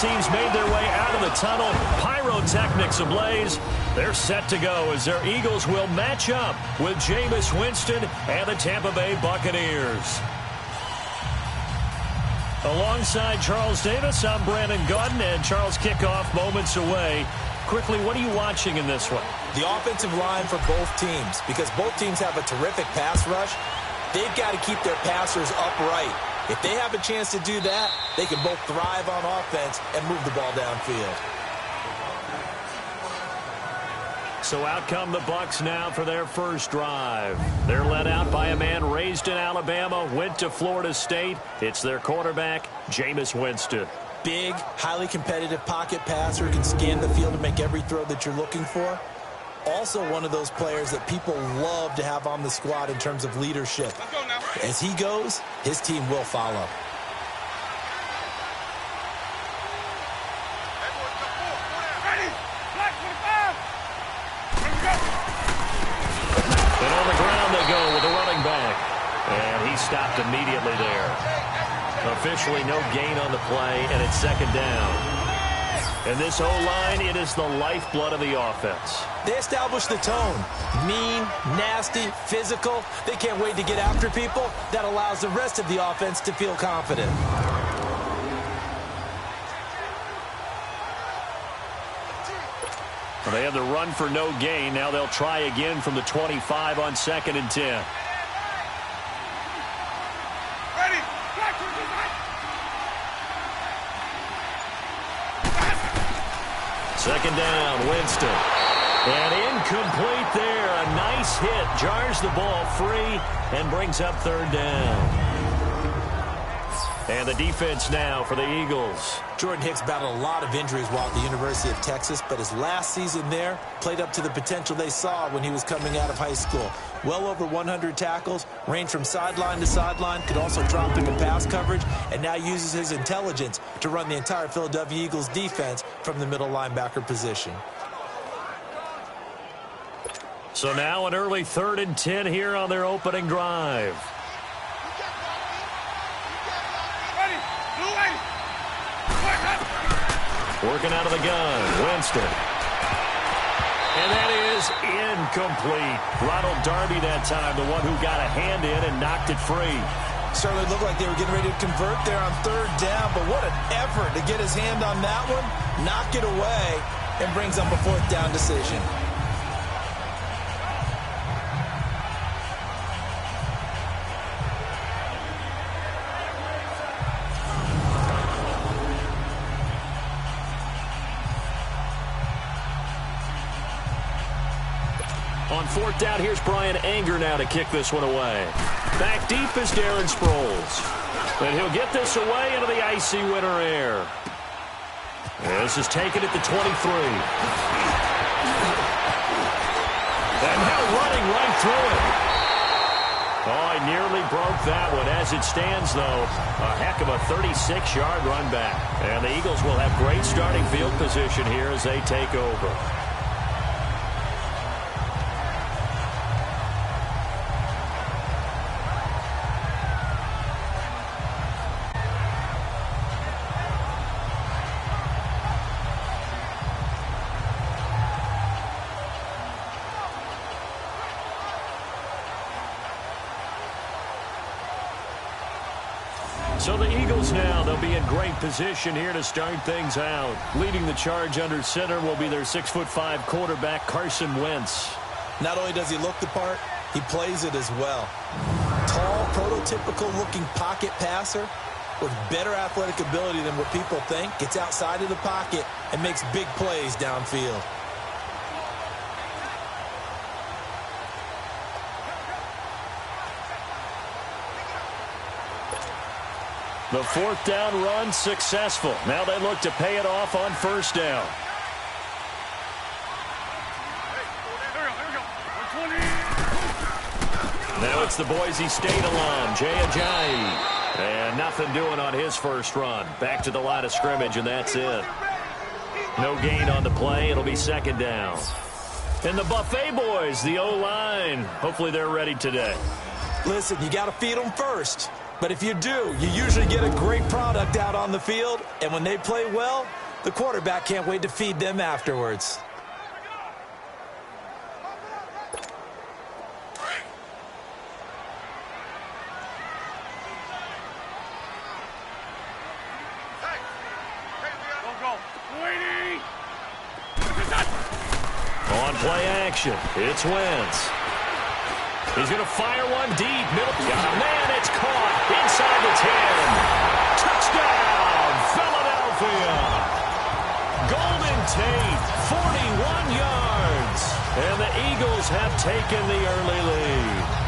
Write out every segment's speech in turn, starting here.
teams made their way out of the tunnel. Pyrotechnics ablaze. They're set to go as their Eagles will match up with Jameis Winston and the Tampa Bay Buccaneers. Alongside Charles Davis, I'm Brandon Gaudin, and Charles, kickoff moments away. Quickly, what are you watching in this one? The offensive line for both teams, because both teams have a terrific pass rush. They've got to keep their passers upright. If they have a chance to do that, they can both thrive on offense and move the ball downfield. So out come the Bucs now for their first drive. They're led out by a man raised in Alabama, went to Florida State. It's their quarterback, Jameis Winston. Big, highly competitive pocket passer who can scan the field and make every throw that you're looking for. Also one of those players that people love to have on the squad in terms of leadership. As he goes, his team will follow. And on the ground they go with the running back. And he stopped immediately there. Officially no gain on the play, and it's second down. And this O-line, it is the lifeblood of the offense. They establish the tone. Mean, nasty, physical. They can't wait to get after people. That allows the rest of the offense to feel confident. Well, they have the run for no gain. Now they'll try again from the 25 on 2nd and 10. Second down, Winston. And incomplete there. A nice hit. Jars the ball free and brings up third down. And the defense now for the Eagles. Jordan Hicks battled a lot of injuries while at the University of Texas, but his last season there played up to the potential they saw when he was coming out of high school. Well over 100 tackles, ranged from sideline to sideline, could also drop into pass coverage, and now uses his intelligence to run the entire Philadelphia Eagles defense from the middle linebacker position. So now an early 3rd and 10 here on their opening drive. Working out of the gun, Winston. And that is incomplete. Ronald Darby that time, the one who got a hand in and knocked it free. Certainly looked like they were getting ready to convert there on 3rd down, but what an effort to get his hand on that one, knock it away, and brings up a 4th down decision. On 4th down, here's Brian Anger now to kick this one away. Back deep is Darren Sproles. And he'll get this away into the icy winter air. This is taken at the 23. And now running right through it. Oh, he nearly broke that one. As it stands, though, a heck of a 36-yard run back. And the Eagles will have great starting field position here as they take over. So the Eagles now, they'll be in great position here to start things out. Leading the charge under center will be their 6'5" quarterback, Carson Wentz. Not only does he look the part, he plays it as well. Tall, prototypical-looking pocket passer with better athletic ability than what people think. Gets outside of the pocket and makes big plays downfield. The 4th down run successful. Now they look to pay it off on 1st down. Now it's the Boise State alum, Jay Ajayi. And nothing doing on his first run. Back to the line of scrimmage, and that's it. No gain on the play. It'll be 2nd down. And the Buffet boys, the O-line, hopefully they're ready today. Listen, you got to feed them first. But if you do, you usually get a great product out on the field, and when they play well, the quarterback can't wait to feed them afterwards. On play action, it's Wentz. He's going to fire one deep. Middle. Got a man, it's caught inside the 10. Touchdown, Philadelphia. Golden Tate, 41 yards. And the Eagles have taken the early lead.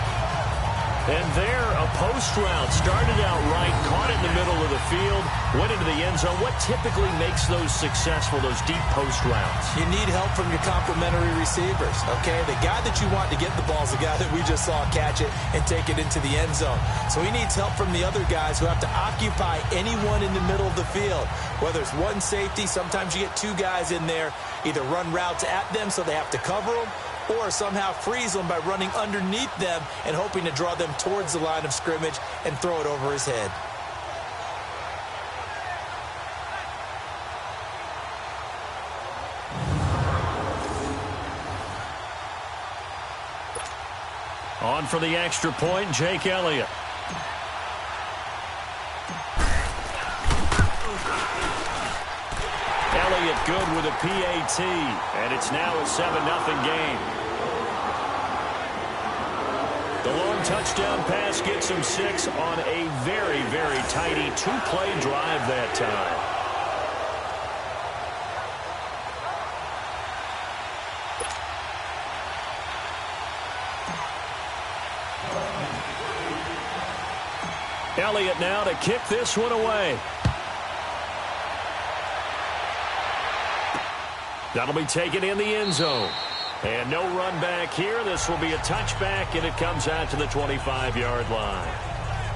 And there, a post route started out right, caught it in the middle of the field, went into the end zone. What typically makes those successful, those deep post routes? You need help from your complementary receivers, okay? The guy that you want to get the ball is the guy that we just saw catch it and take it into the end zone. So he needs help from the other guys who have to occupy anyone in the middle of the field. Whether it's one safety, sometimes you get two guys in there, either run routes at them so they have to cover them, or somehow freeze them by running underneath them and hoping to draw them towards the line of scrimmage and throw it over his head. On for the extra point, Jake Elliott. Elliott good with a PAT, and it's now a 7-0 game. The long touchdown pass gets him 6 on a very, very tidy two-play drive that time. Elliott now to kick this one away. That'll be taken in the end zone. And no run back here. This will be a touchback, and it comes out to the 25-yard line.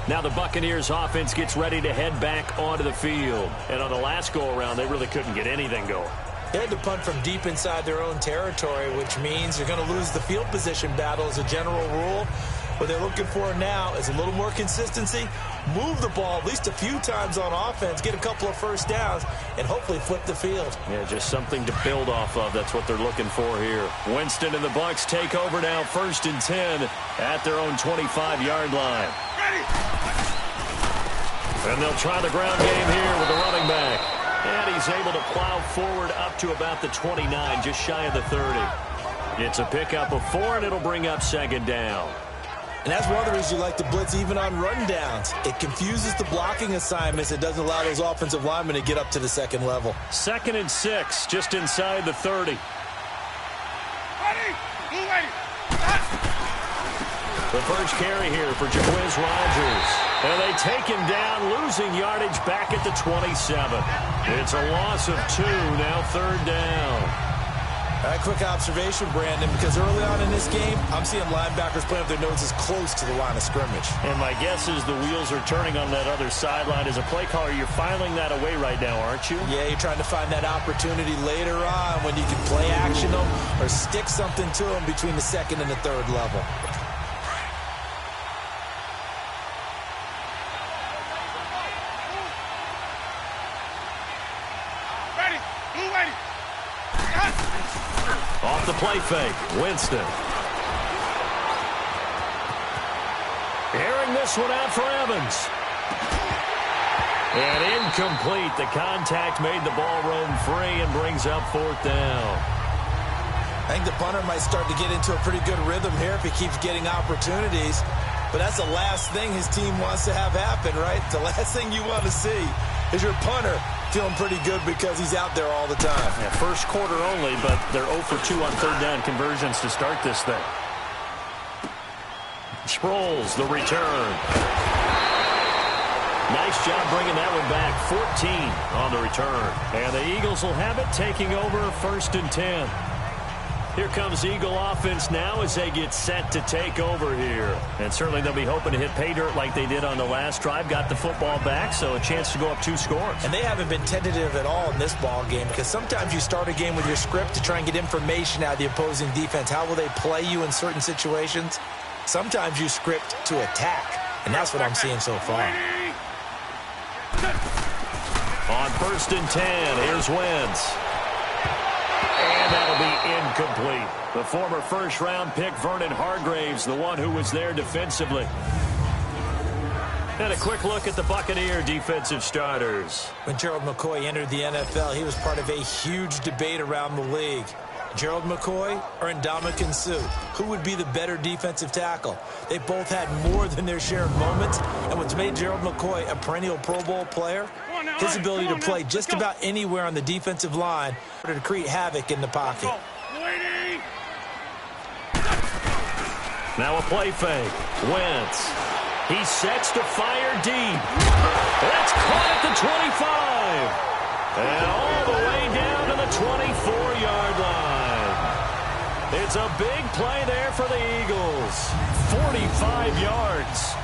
Now the Buccaneers offense gets ready to head back onto the field. And on the last go-around, they really couldn't get anything going. They had to punt from deep inside their own territory, which means you're going to lose the field position battle as a general rule. What they're looking for now is a little more consistency, move the ball at least a few times on offense, get a couple of first downs, and hopefully flip the field. Yeah, just something to build off of. That's what they're looking for here. Winston and the Bucs take over now, 1st and 10 at their own 25-yard line. And they'll try the ground game here with the running back. And he's able to plow forward up to about the 29, just shy of the 30. It's a pickup of 4, and it'll bring up 2nd down. And that's one of the reasons you like to blitz even on rundowns. It confuses the blocking assignments. It doesn't allow those offensive linemen to get up to the second level. 2nd and 6, just inside the 30. The first carry here for Jaquiz Rodgers. And they take him down, losing yardage back at the 27. It's a loss of 2, now 3rd down. All right, quick observation, Brandon, because early on in this game, I'm seeing linebackers playing with their noses close to the line of scrimmage. And my guess is the wheels are turning on that other sideline. As a play caller, you're filing that away right now, aren't you? Yeah, you're trying to find that opportunity later on when you can play action them or stick something to them between the 2nd and the 3rd level. Off the play fake, Winston. Airing this one out for Evans. And incomplete. The contact made the ball roam free and brings up 4th down. I think the punter might start to get into a pretty good rhythm here if he keeps getting opportunities. But that's the last thing his team wants to have happen, right? The last thing you want to see is your punter feeling pretty good because he's out there all the time. Yeah, first quarter only, but they're 0 for 2 on 3rd down conversions to start this thing. Sproles, the return. Nice job bringing that one back. 14 on the return. And the Eagles will have it, taking over 1st and 10. Here comes Eagle offense now as they get set to take over here. And certainly they'll be hoping to hit pay dirt like they did on the last drive. Got the football back, so a chance to go up 2 scores. And they haven't been tentative at all in this ball game because sometimes you start a game with your script to try and get information out of the opposing defense. How will they play you in certain situations? Sometimes you script to attack. and that's what I'm seeing so far. On 1st and 10, here's Wentz. And that'll be incomplete. The former first-round pick, Vernon Hargreaves, the one who was there defensively. And a quick look at the Buccaneer defensive starters. When Gerald McCoy entered the NFL, he was part of a huge debate around the league. Gerald McCoy or Ndamukong Suh? Who would be the better defensive tackle? They both had more than their share of moments, and what's made Gerald McCoy a perennial Pro Bowl player? His ability to play just about anywhere on the defensive line to create havoc in the pocket. Now a play fake. Wentz. He sets to fire deep. That's caught at the 25. And all the way down to the 24-yard line. It's a big play there for the Eagles. 45 yards.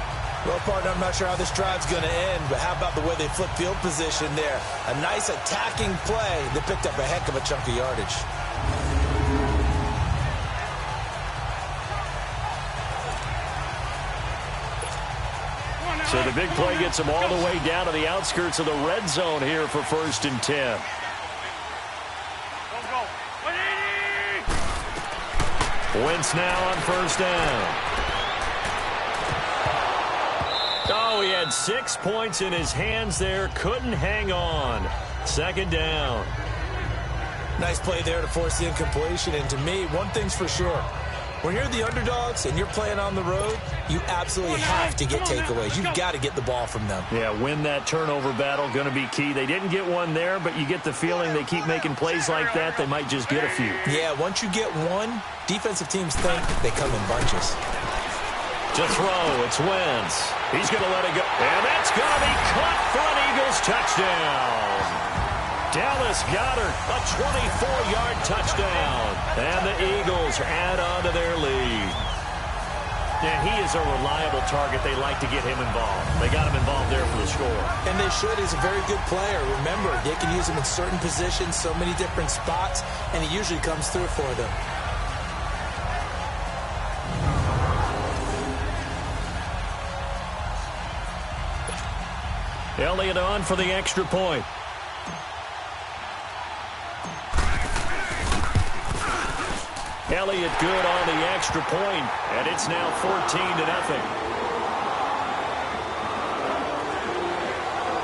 Well, partner, I'm not sure how this drive's going to end, but how about the way they flip field position there? A nice attacking play that picked up a heck of a chunk of yardage. So the big play gets them all the way down to the outskirts of the red zone here for 1st and 10. Wentz now on 1st down. Oh, he had 6 points in his hands there. Couldn't hang on. 2nd down. Nice play there to force the incompletion. And to me, one thing's for sure. When you're the underdogs and you're playing on the road, you absolutely have to get takeaways. You've got to get the ball from them. Yeah, win that turnover battle, going to be key. They didn't get one there, but you get the feeling they keep making plays like that, they might just get a few. Yeah, once you get one, defensive teams think they come in bunches. To throw, it's Wentz. He's going to let it go. And that's going to be caught for an Eagles touchdown. Dallas Goedert, a 24-yard touchdown. And the Eagles add on to their lead. And he is a reliable target. They like to get him involved. They got him involved there for the score. And they should. He's a very good player. Remember, they can use him in certain positions, so many different spots, and he usually comes through for them. Elliott on for the extra point. Elliott good on the extra point, and it's now 14-0.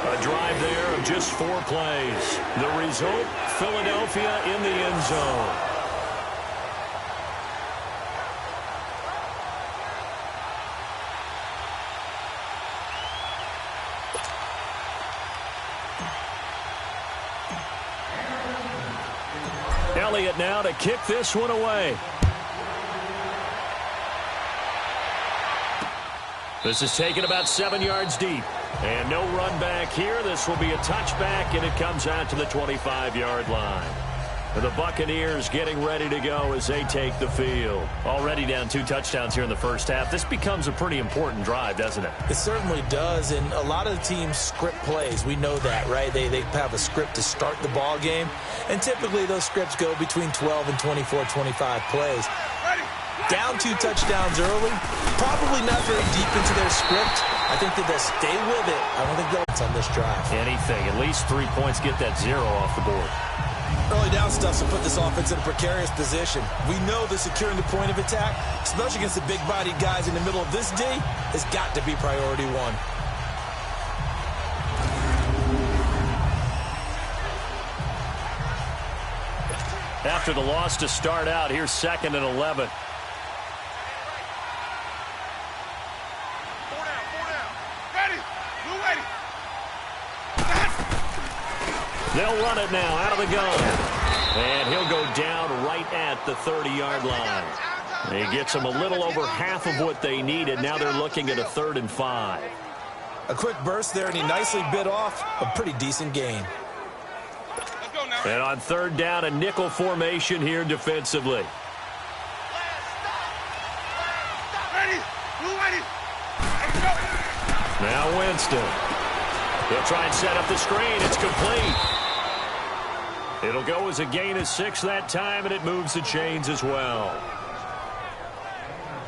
A drive there of just 4 plays. The result, Philadelphia in the end zone. Elliott now to kick this one away. This is taken about 7 yards deep. And no run back here. This will be a touchback, and it comes out to the 25-yard line. The Buccaneers getting ready to go as they take the field. Already down 2 touchdowns here in the first half. This becomes a pretty important drive, doesn't it? It certainly does, and a lot of the teams script plays. We know that, right? They have a script to start the ball game, and typically those scripts go between 12 and 24, 25 plays. Down 2 touchdowns early, probably not very deep into their script. I think that they'll stay with it. I don't think they'll on this drive. Anything. At least 3 points, get that 0 off the board. Early down stuff will put this offense in a precarious position. We know that securing the point of attack, especially against the big-bodied guys in the middle of this D, has got to be priority 1. After the loss to start out, here's 2nd and 11. They'll run it now out of the gun. And he'll go down right at the 30-yard line. He gets them a little over half of what they needed. Now they're looking at a 3rd and 5. A quick burst there, and he nicely bit off a pretty decent gain. And on 3rd down, a nickel formation here defensively. Now Winston. He'll try and set up the screen. It's complete. It'll go as a gain of 6 that time, and it moves the chains as well.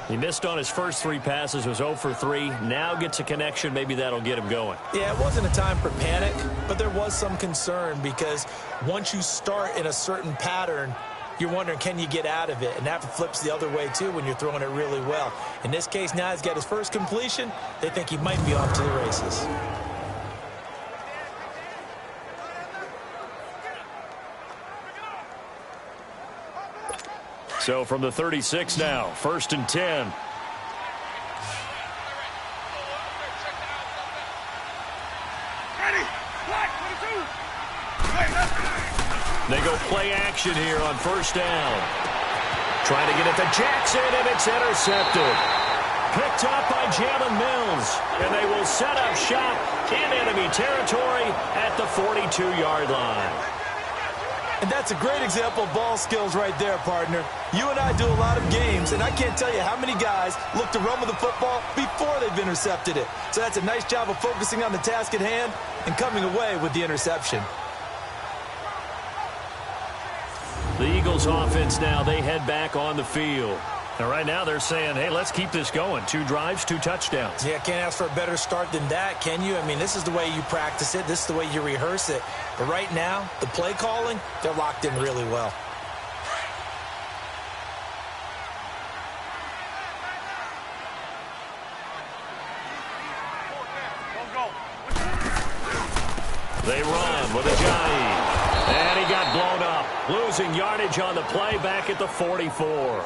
He missed on his first 3 passes, was 0 for 3. Now gets a connection. Maybe that'll get him going. Yeah, it wasn't a time for panic, but there was some concern because once you start in a certain pattern, you're wondering, can you get out of it? And that flips the other way, too, when you're throwing it really well. In this case, now he's got his first completion. They think he might be off to the races. So from the 36 now, 1st and 10. They go play action here on 1st down. Trying to get it to Jackson, and it's intercepted. Picked up by Jalen Mills, and they will set up shop in enemy territory at the 42-yard line. And that's a great example of ball skills right there, partner. You and I do a lot of games, and I can't tell you how many guys look to run with the football before they've intercepted it. So that's a nice job of focusing on the task at hand and coming away with the interception. The Eagles offense now, they head back on the field. And right now they're saying, hey, let's keep this going. 2 drives, 2 touchdowns. Yeah, can't ask for a better start than that, can you? I mean, this is the way you practice it. This is the way you rehearse it. But right now, the play calling, they're locked in really well. They run with Ajayi. And he got blown up. Losing yardage on the play back at the 44.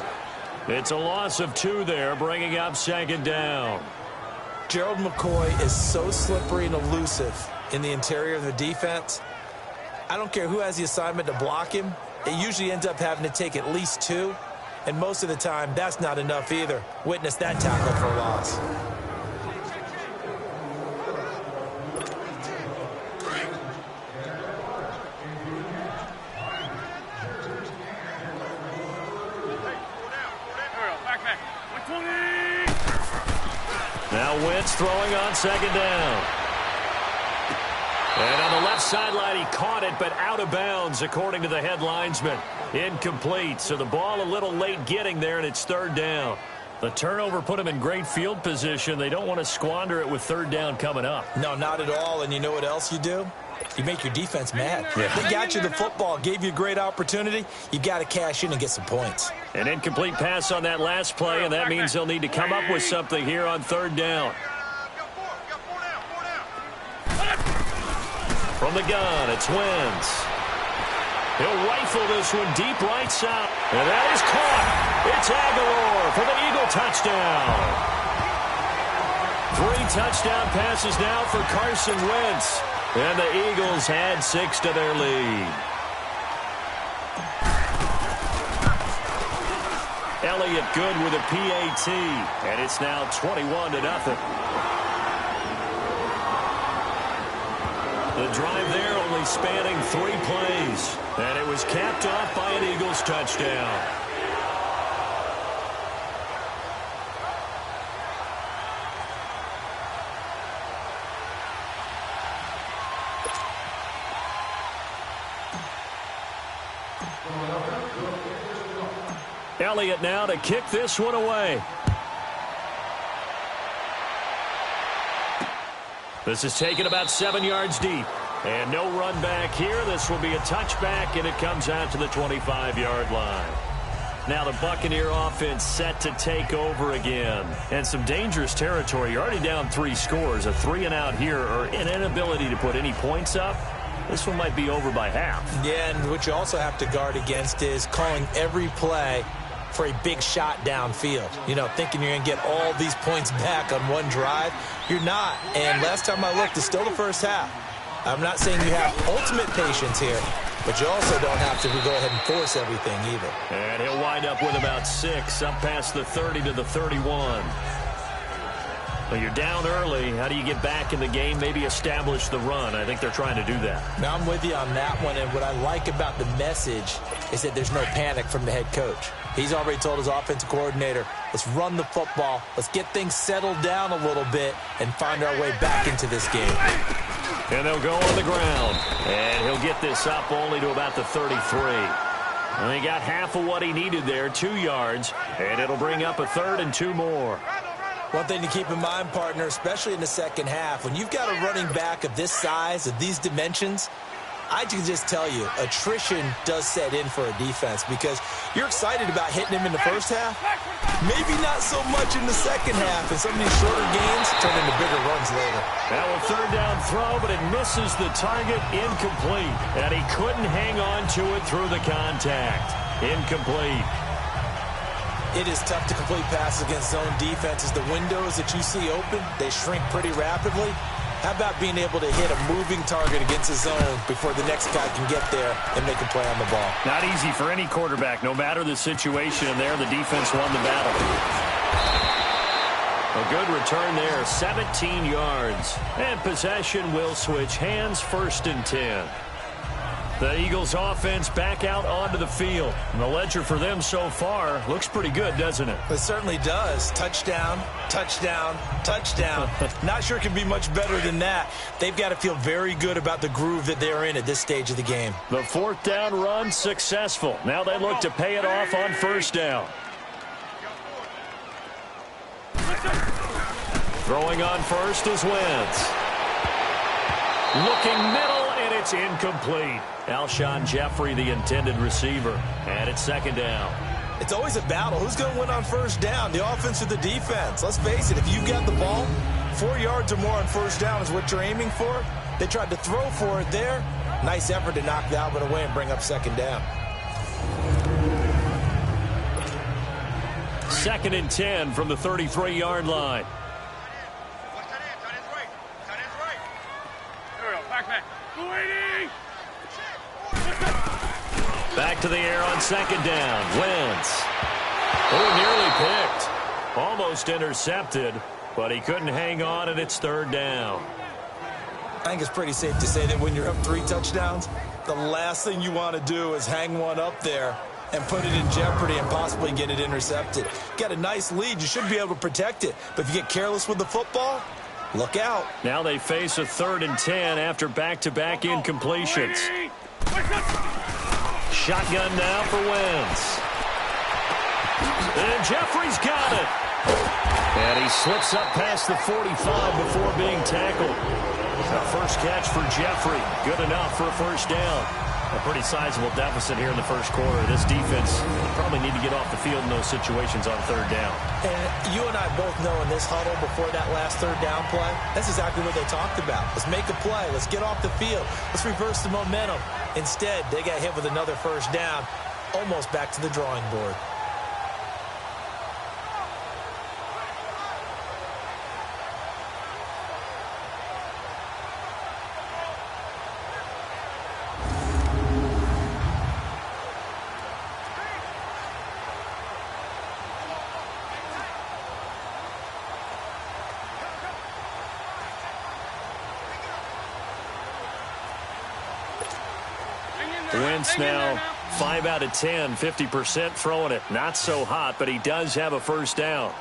It's a loss of 2 there, bringing up 2nd down. Gerald McCoy is so slippery and elusive in the interior of the defense. I don't care who has the assignment to block him. It usually ends up having to take at least 2. And most of the time, that's not enough either. Witness that tackle for a loss. Now Wentz throwing on 2nd down. And on the left sideline, he caught it, but out of bounds, according to the head linesman. Incomplete, so the ball a little late getting there, and it's 3rd down. The turnover put him in great field position. They don't want to squander it with 3rd down coming up. No, not at all, and you know what else you do? You make your defense mad. Yeah. They got you the football, gave you a great opportunity. You got to cash in and get some points. An incomplete pass on that last play, and that means they'll need to come up with something here on 3rd down. From the gun, it's Wentz. He'll rifle this one deep right side. And that is caught. It's Aguilar for the Eagle touchdown. 3 touchdown passes now for Carson Wentz. And the Eagles add 6 to their lead. Elliott good with a PAT. And it's now 21-0. The drive there only spanning 3 plays. And it was capped off by an Eagles touchdown. Elliott now to kick this one away. This is taken about 7 yards deep. And no run back here. This will be a touchback, and it comes out to the 25-yard line. Now the Buccaneer offense set to take over again. And some dangerous territory. You're already down 3 scores. A 3-and-out here, or an inability to put any points up. This one might be over by half. Yeah, and what you also have to guard against is calling every play for a big shot downfield. You know, thinking you're going to get all these points back on one drive. You're not. And last time I looked, it's still the first half. I'm not saying you have ultimate patience here, but you also don't have to go ahead and force everything either. And he'll wind up with about 6, up past the 30 to the 31. Well, you're down early. How do you get back in the game, maybe establish the run? I think they're trying to do that. Now, I'm with you on that one, and what I like about the message is that there's no panic from the head coach. He's already told his offensive coordinator, let's run the football, let's get things settled down a little bit and find our way back into this game. And they'll go on the ground. And he'll get this up only to about the 33. And he got half of what he needed there, 2 yards, and it'll bring up a 3rd and 2 more. One thing to keep in mind, partner, especially in the second half, when you've got a running back of this size, of these dimensions, I can just tell you, attrition does set in for a defense because you're excited about hitting him in the first half. Maybe not so much in the second half, and some of these shorter gains turn into bigger runs later. Now a 3rd down throw, but it misses the target, incomplete. And he couldn't hang on to it through the contact. Incomplete. It is tough to complete passes against zone defenses. The windows that you see open, they shrink pretty rapidly. How about being able to hit a moving target against a zone before the next guy can get there and make a play on the ball? Not easy for any quarterback. No matter the situation in there, the defense won the battle. A good return there, 17 yards. And possession will switch hands, 1st and 10. The Eagles offense back out onto the field. And the ledger for them so far looks pretty good, doesn't it? It certainly does. Touchdown, touchdown, touchdown. Not sure it can be much better than that. They've got to feel very good about the groove that they're in at this stage of the game. The 4th down run successful. Now they look to pay it off on 1st down. Throwing on 1st is Wentz. Looking middle, and it's incomplete. Alshon Jeffrey, the intended receiver. And it's 2nd down. It's always a battle. Who's going to win on 1st down, the offense or the defense? Let's face it, if you've got the ball, 4 yards or more on 1st down is what you're aiming for. They tried to throw for it there. Nice effort to knock that one away and bring up 2nd down. 2nd and 10 from the 33-yard line. Back to the air on 2nd down. Wentz. Oh, nearly picked. Almost intercepted, but he couldn't hang on, and it's 3rd down. I think it's pretty safe to say that when you're up 3 touchdowns, the last thing you want to do is hang one up there and put it in jeopardy and possibly get it intercepted. Got a nice lead. You should be able to protect it. But if you get careless with the football, look out. Now they face a 3rd and 10 after back-to-back incompletions. Shotgun now for Wentz. And Jeffrey's got it. And he slips up past the 45 before being tackled. A first catch for Jeffrey. Good enough for a 1st down. A pretty sizable deficit here in the 1st quarter. This defense probably need to get off the field in those situations on 3rd down. And you and I both know in this huddle before that last 3rd down play, that's exactly what they talked about. Let's make a play. Let's get off the field. Let's reverse the momentum. Instead, they got hit with another 1st down, almost back to the drawing board. Wentz now 5 out of 10, 50% throwing it. Not so hot, but he does have a 1st down.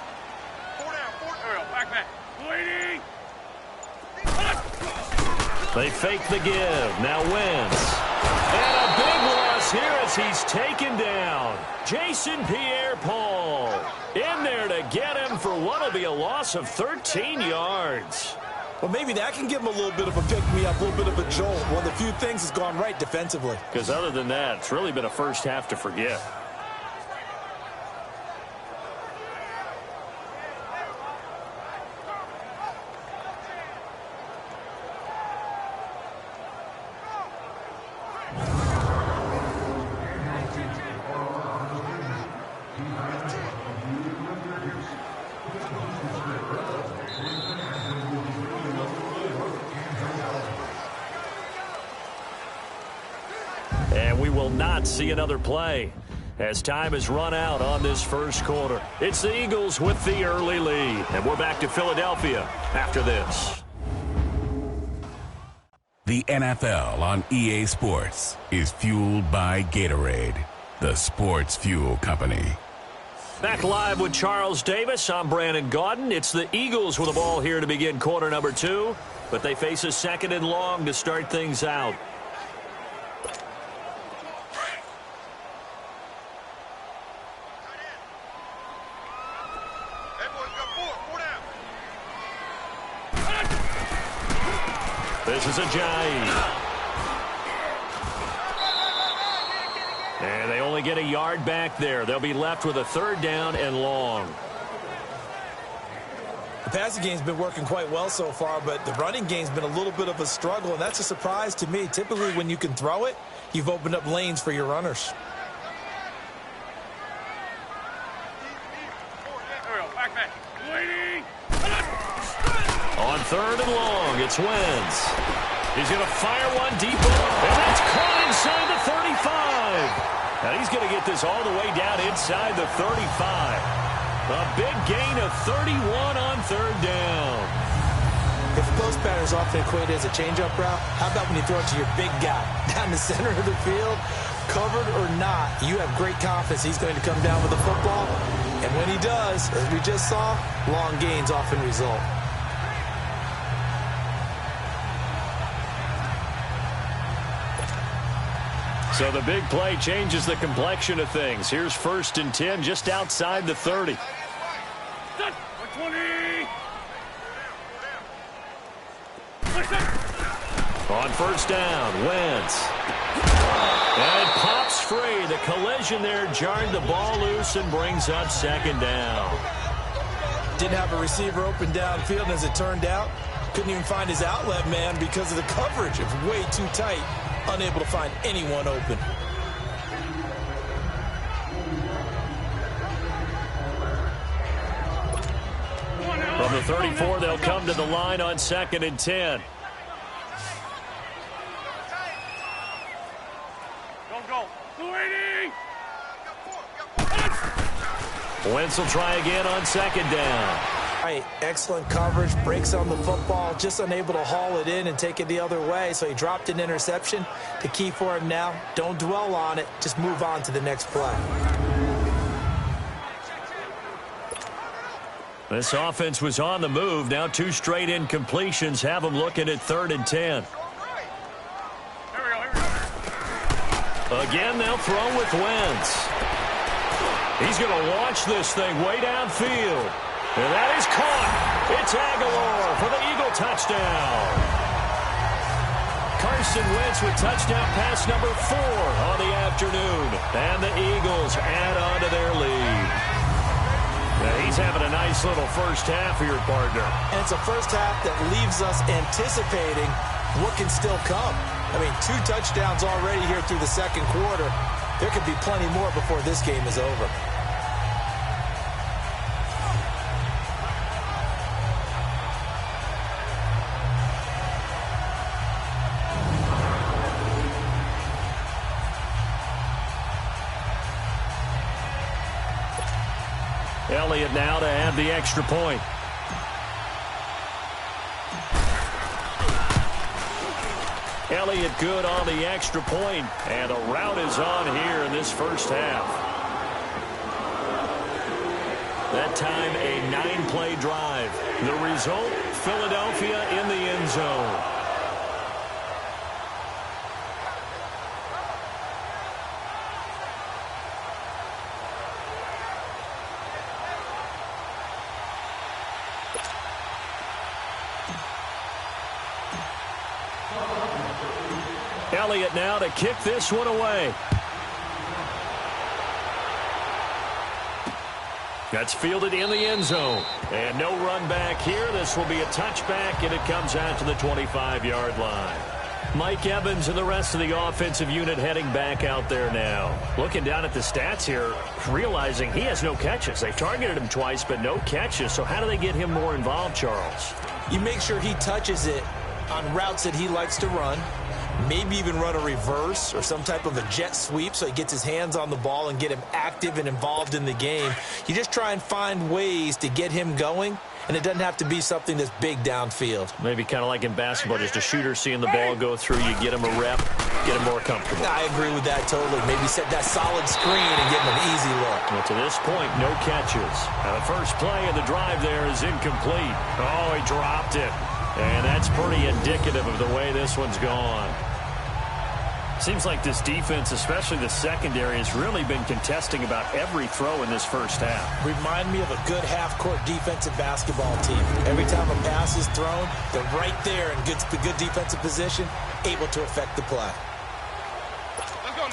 They fake the give. Now Wentz. And a big loss here as he's taken down. Jason Pierre-Paul in there to get him for what will be a loss of 13 yards. Well, maybe that can give him a little bit of a pick-me-up, a little bit of a jolt. One of the few things has gone right defensively. Because other than that, it's really been a 1st half to forget. And we will not see another play as time has run out on this 1st quarter. It's the Eagles with the early lead. And we're back to Philadelphia after this. The NFL on EA Sports is fueled by Gatorade, the sports fuel company. Back live with Charles Davis. I'm Brandon Gaudin. It's the Eagles with the ball here to begin quarter number 2. But they face a 2nd and long to start things out. This is Ajayi. And they only get a yard back there. They'll be left with a 3rd down and long. The passing game's been working quite well so far, but the running game's been a little bit of a struggle, and that's a surprise to me. Typically, when you can throw it, you've opened up lanes for your runners. On 3rd and long, it's Wentz. He's going to fire one deep, and that's caught inside the 35. Now he's going to get this all the way down inside the 35. A big gain of 31 on 3rd down. If the post pattern is often equated as a change-up route, how about when you throw it to your big guy down the center of the field? Covered or not, you have great confidence he's going to come down with the football. And when he does, as we just saw, long gains often result. So the big play changes the complexion of things. Here's 1st and 10 just outside the 30. On 1st down, Wentz. And it pops free. The collision there jarred the ball loose and brings up 2nd down. Didn't have a receiver open downfield, as it turned out. Couldn't even find his outlet man because of the coverage. It was way too tight. Unable to find anyone open. From the 34, they'll come to the line on 2nd and 10. Wentz will try again on 2nd down. Right, excellent coverage, breaks on the football, just unable to haul it in and take it the other way, so he dropped an interception. The key for him now, don't dwell on it, just move on to the next play. This offense was on the move. Now 2 straight incompletions have them looking at 3rd and 10. Again, they'll throw with Wentz. He's going to launch this thing way downfield. And that is caught. It's Aguilar for the Eagle touchdown. Carson Wentz with touchdown pass number 4 on the afternoon. And the Eagles add on to their lead. Now he's having a nice little first half for your partner. And it's a first half that leaves us anticipating what can still come. I mean, 2 touchdowns already here through the 2nd quarter. There could be plenty more before this game is over. Elliott now to add the extra point. Elliott good on the extra point, and a rout is on here in this first half. That time a 9-play drive. The result, Philadelphia in the end zone. Elliott now to kick this one away. That's fielded in the end zone. And no run back here. This will be a touchback, and it comes out to the 25-yard line. Mike Evans and the rest of the offensive unit heading back out there now. Looking down at the stats here, realizing he has no catches. They've targeted him twice, but no catches. So how do they get him more involved, Charles? You make sure he touches it on routes that he likes to run. Maybe even run a reverse or some type of a jet sweep so he gets his hands on the ball and get him active and involved in the game. You just try and find ways to get him going, and it doesn't have to be something that's big downfield. Maybe kind of like in basketball, just a shooter seeing the ball go through, you get him a rep, get him more comfortable. I agree with that totally. Maybe set that solid screen and give him an easy look. Well, to this point, no catches. Now, the first play of the drive there is incomplete. Oh, he dropped it. And that's pretty indicative of the way this one's gone. Seems like this defense, especially the secondary, has really been contesting about every throw in this first half. Remind me of a good half-court defensive basketball team. Every time a pass is thrown, they're right there in good defensive position, able to affect the play.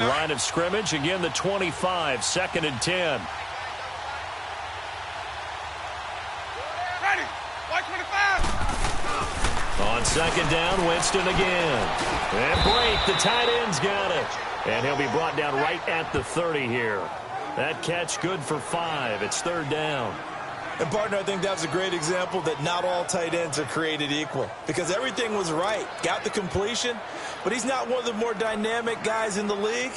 Line of scrimmage, again the 25, 2nd and 10. Ready, 125. On 2nd down, Winston again. And break, the tight end's got it. And he'll be brought down right at the 30 here. That catch good for 5. It's 3rd down. And, partner, I think that was a great example that not all tight ends are created equal. Because everything was right. Got the completion, but he's not one of the more dynamic guys in the league.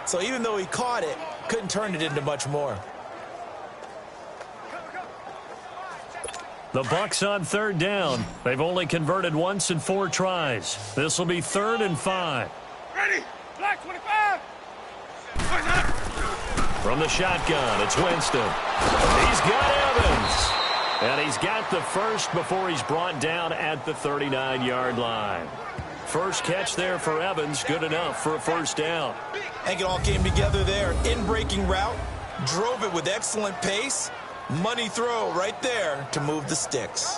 So even though he caught it, couldn't turn it into much more. The Bucs on 3rd down. They've only converted once in 4 tries. This will be 3rd and 5. Ready, black 25. From the shotgun, it's Winston. He's got Evans. And he's got the first before he's brought down at the 39-yard line. First catch there for Evans, good enough for a 1st down. I think it all came together there. In-breaking route, drove it with excellent pace. Money throw right there to move the sticks.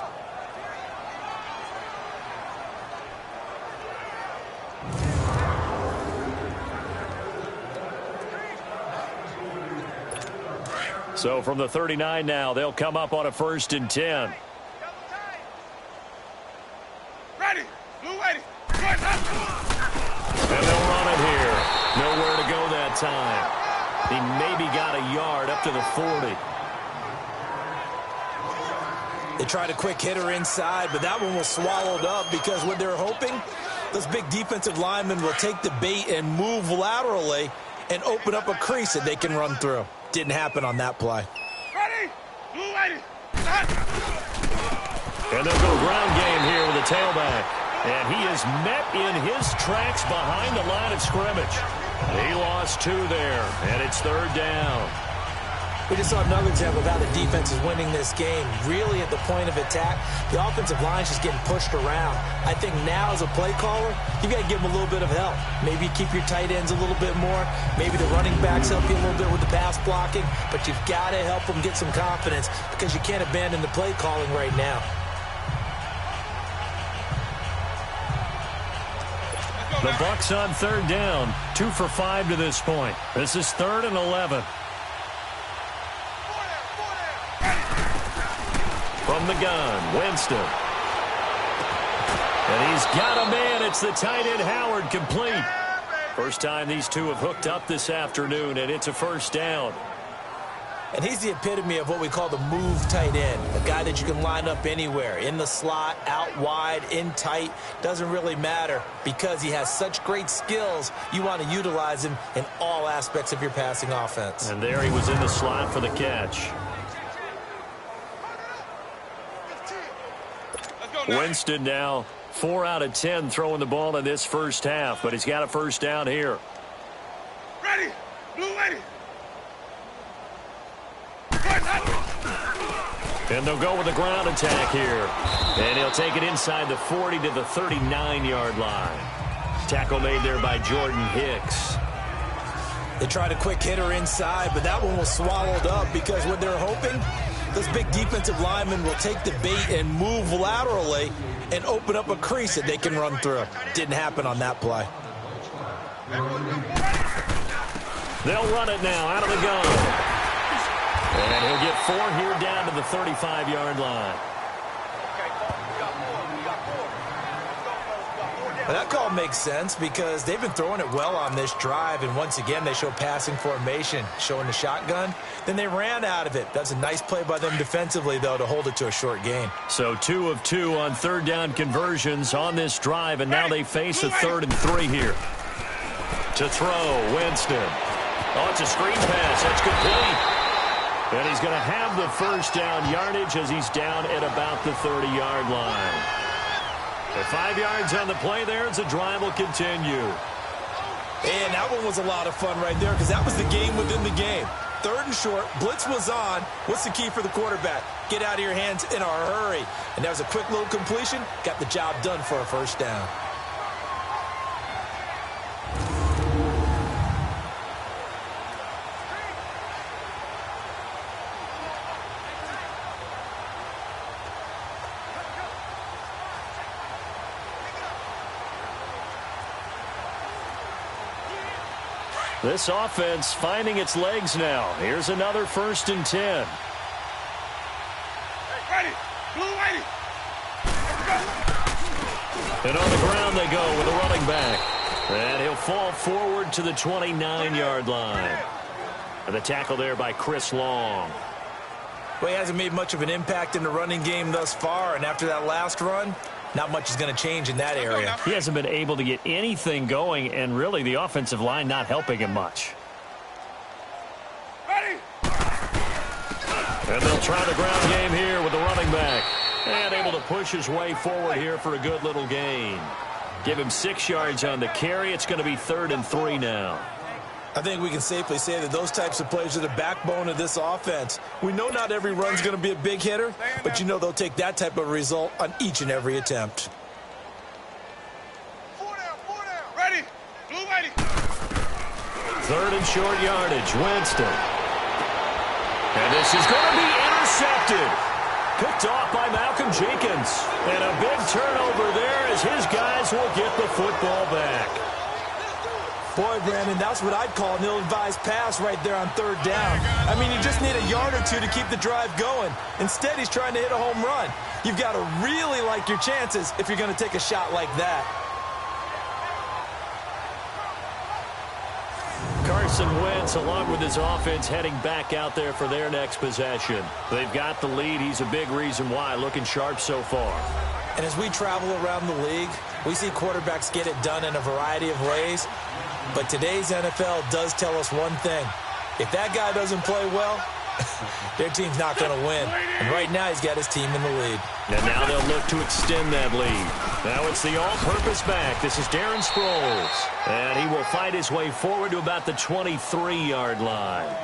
So from the 39 now, they'll come up on a 1st and 10. Ready, blue ready. And they'll run it here. Nowhere to go that time. He maybe got a yard up to the 40. They tried a quick hitter inside, but that one was swallowed up because what they're hoping, those big defensive linemen will take the bait and move laterally and open up a crease that they can run through. Didn't happen on that play. Ready, blue ready. And they'll go ground game here with a tailback. And he is met in his tracks behind the line of scrimmage. He lost 2 there, and it's 3rd down. We just saw another example of how the defense is winning this game. Really at the point of attack, the offensive line is just getting pushed around. I think now as a play caller, you've got to give them a little bit of help. Maybe keep your tight ends a little bit more. Maybe the running backs help you a little bit with the pass blocking. But you've got to help them get some confidence because you can't abandon the play calling right now. The Bucs on 3rd down, 2 for 5 to this point. This is 3rd and 11. From the gun, Winston. And he's got a man. It's the tight end, Howard, complete. First time these two have hooked up this afternoon, and it's a 1st down. And he's the epitome of what we call the move tight end. A guy that you can line up anywhere. In the slot, out wide, in tight. Doesn't really matter because he has such great skills. You want to utilize him in all aspects of your passing offense. And there he was in the slot for the catch. Winston now 4 out of 10 throwing the ball in this first half, but he's got a 1st down here. Ready, blue ready. And they'll go with the ground attack here. And he'll take it inside the 40 to the 39-yard line. Tackle made there by Jordan Hicks. They tried a quick hitter inside, but that one was swallowed up because what they're hoping, those big defensive linemen will take the bait and move laterally and open up a crease that they can run through. Didn't happen on that play. They'll run it now out of the gun. And he'll get 4 here down to the 35-yard line. Well, that call makes sense because they've been throwing it well on this drive, and once again they show passing formation, showing the shotgun. Then they ran out of it. That's a nice play by them defensively, though, to hold it to a short gain. So 2 of 2 on 3rd down conversions on this drive, and now they face a 3rd and 3 here. To throw, Winston. Oh, it's a screen pass. That's complete. And he's going to have the 1st down yardage as he's down at about the 30-yard line. At 5 yards on the play there, as the drive will continue. And that one was a lot of fun right there because that was the game within the game. 3rd and short, blitz was on. What's the key for the quarterback? Get out of your hands in a hurry. And that was a quick little completion. Got the job done for a 1st down. This offense finding its legs now. Here's another 1st and 10. Ready. Blue, ready. And on the ground they go with a running back. And he'll fall forward to the 29-yard line. And the tackle there by Chris Long. Well, he hasn't made much of an impact in the running game thus far, and after that last run, not much is going to change in that area. He hasn't been able to get anything going, and really the offensive line not helping him much. Ready. And they'll try the ground game here with the running back. And able to push his way forward here for a good little gain. Give him 6 yards on the carry. It's going to be 3rd and 3 now. I think we can safely say that those types of plays are the backbone of this offense. We know not every run's going to be a big hitter, but you know they'll take that type of result on each and every attempt. 4 down. Ready. Blue, ready. 3rd and short yardage. Winston. And this is going to be intercepted. Picked off by Malcolm Jenkins. And a big turnover there as his guys will get the football back. Boy, Brandon, that's what I'd call an ill-advised pass right there on 3rd down. I mean, you just need a yard or two to keep the drive going. Instead, he's trying to hit a home run. You've got to really like your chances if you're going to take a shot like that. Carson Wentz, along with his offense, heading back out there for their next possession. They've got the lead. He's a big reason why. Looking sharp so far. And as we travel around the league, we see quarterbacks get it done in a variety of ways. But today's NFL does tell us one thing. If that guy doesn't play well, their team's not going to win. And right now, he's got his team in the lead. And now they'll look to extend that lead. Now it's the all-purpose back. This is Darren Sproles. And he will fight his way forward to about the 23-yard line.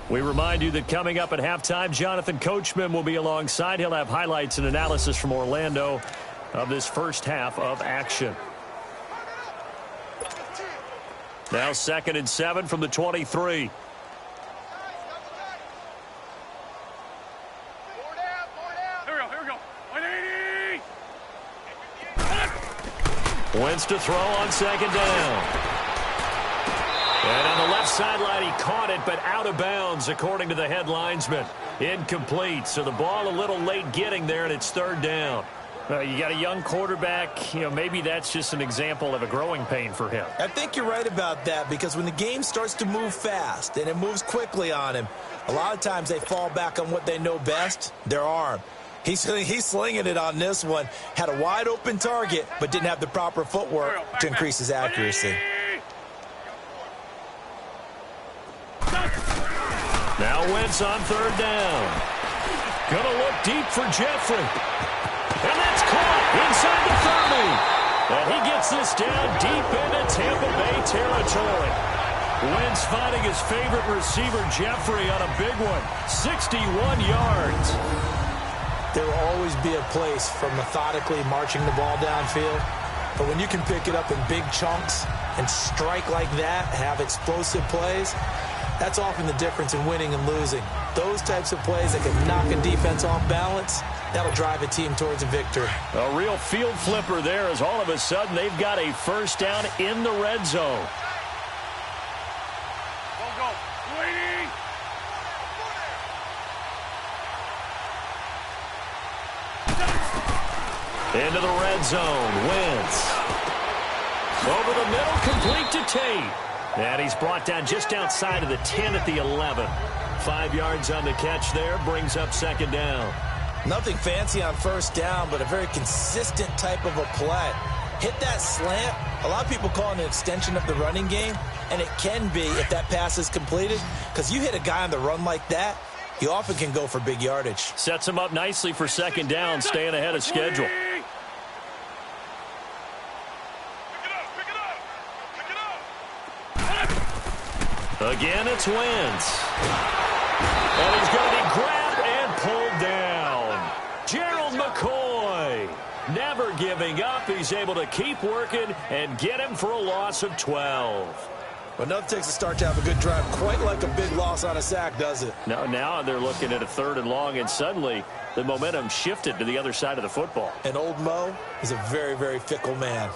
We remind you that coming up at halftime, Jonathan Coachman will be alongside. He'll have highlights and analysis from Orlando of this first half of action. Now 2nd and 7 from the 23. Here we go. 180. Wentz to throw on 2nd down. And on the left sideline, he caught it, but out of bounds, according to the head linesman. Incomplete, so the ball a little late getting there, and it's 3rd down. You got a young quarterback, maybe that's just an example of a growing pain for him. I think you're right about that, because when the game starts to move fast and it moves quickly on him, a lot of times they fall back on what they know best, their arm. He's slinging it on this one. Had a wide open target, but didn't have the proper footwork to increase his accuracy. Now Wentz on 3rd down. Gonna look deep for Jeffrey. And that's caught inside the 30. And he gets this down deep into Tampa Bay territory. Wentz finding his favorite receiver, Jeffrey, on a big one. 61 yards. There will always be a place for methodically marching the ball downfield. But when you can pick it up in big chunks and strike like that, have explosive plays, that's often the difference in winning and losing. Those types of plays that can knock a defense off balance, that'll drive a team towards a victory. A real field flipper there as all of a sudden they've got a 1st down in the red zone. Go. 280. Into the red zone. Wentz. Over the middle, complete to Tate. And he's brought down just outside of the 10 at the 11. 5 yards on the catch there, brings up 2nd down. Nothing fancy on 1st down, but a very consistent type of a play. Hit that slant. A lot of people call it an extension of the running game, and it can be if that pass is completed, because you hit a guy on the run like that, he often can go for big yardage. Sets him up nicely for 2nd down, staying ahead of schedule. Again, it's Wentz. And he's going to be grabbed and pulled down. Gerald McCoy never giving up. He's able to keep working and get him for a loss of 12. But nothing takes a start to have a good drive, quite like a big loss on a sack, does it? Now they're looking at a 3rd and long, and suddenly the momentum shifted to the other side of the football. And old Mo is a very, very fickle man.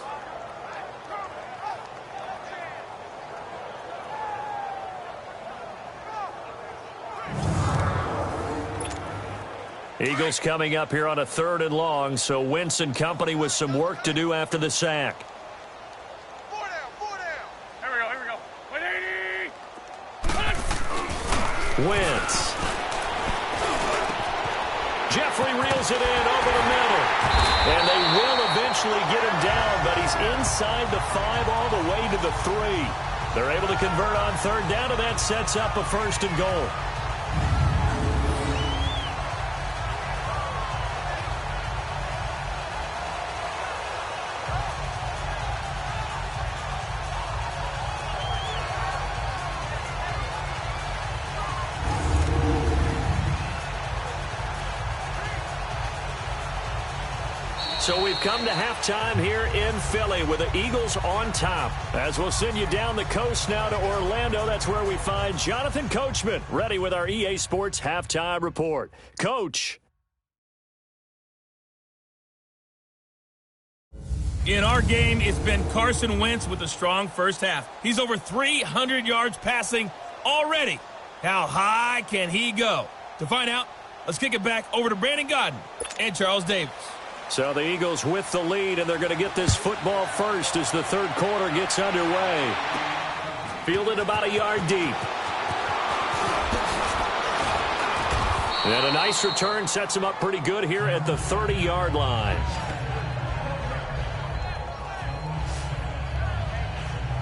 Eagles coming up here on a 3rd and long, so Wentz and company with some work to do after the sack. 4 down. Here we go. 180. Wentz. Jeffrey reels it in over the middle. And they will eventually get him down, but he's inside the 5 all the way to the 3. They're able to convert on 3rd down, and that sets up a 1st and goal. So we've come to halftime here in Philly with the Eagles on top. As we'll send you down the coast now to Orlando, that's where we find Jonathan Coachman ready with our EA Sports halftime report. Coach. In our game, it's been Carson Wentz with a strong first half. He's over 300 yards passing already. How high can he go? To find out, let's kick it back over to Brandon Godden and Charles Davis. So the Eagles with the lead, and they're going to get this football first as the 3rd quarter gets underway. Fielded about a yard deep. And a nice return sets him up pretty good here at the 30-yard line.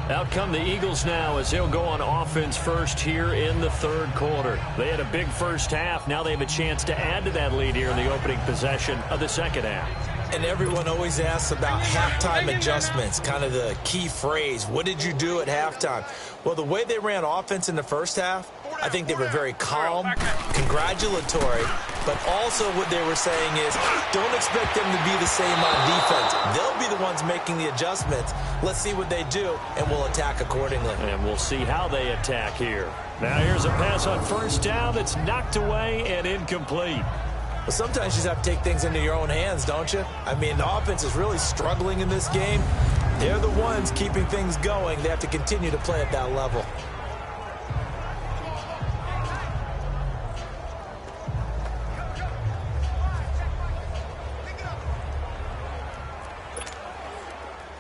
Out come the Eagles now as they'll go on offense first here in the 3rd quarter. They had a big first half. Now they have a chance to add to that lead here in the opening possession of the 2nd half. And everyone always asks about halftime adjustments, kind of the key phrase. What did you do at halftime? Well, the way they ran offense in the first half, I think they were very calm, congratulatory, but also what they were saying is don't expect them to be the same on defense. They'll be the ones making the adjustments. Let's see what they do, and we'll attack accordingly. And we'll see how they attack here. Now here's a pass on 1st down that's knocked away and incomplete. Well, sometimes you just have to take things into your own hands, don't you? I mean, the offense is really struggling in this game. They're the ones keeping things going. They have to continue to play at that level.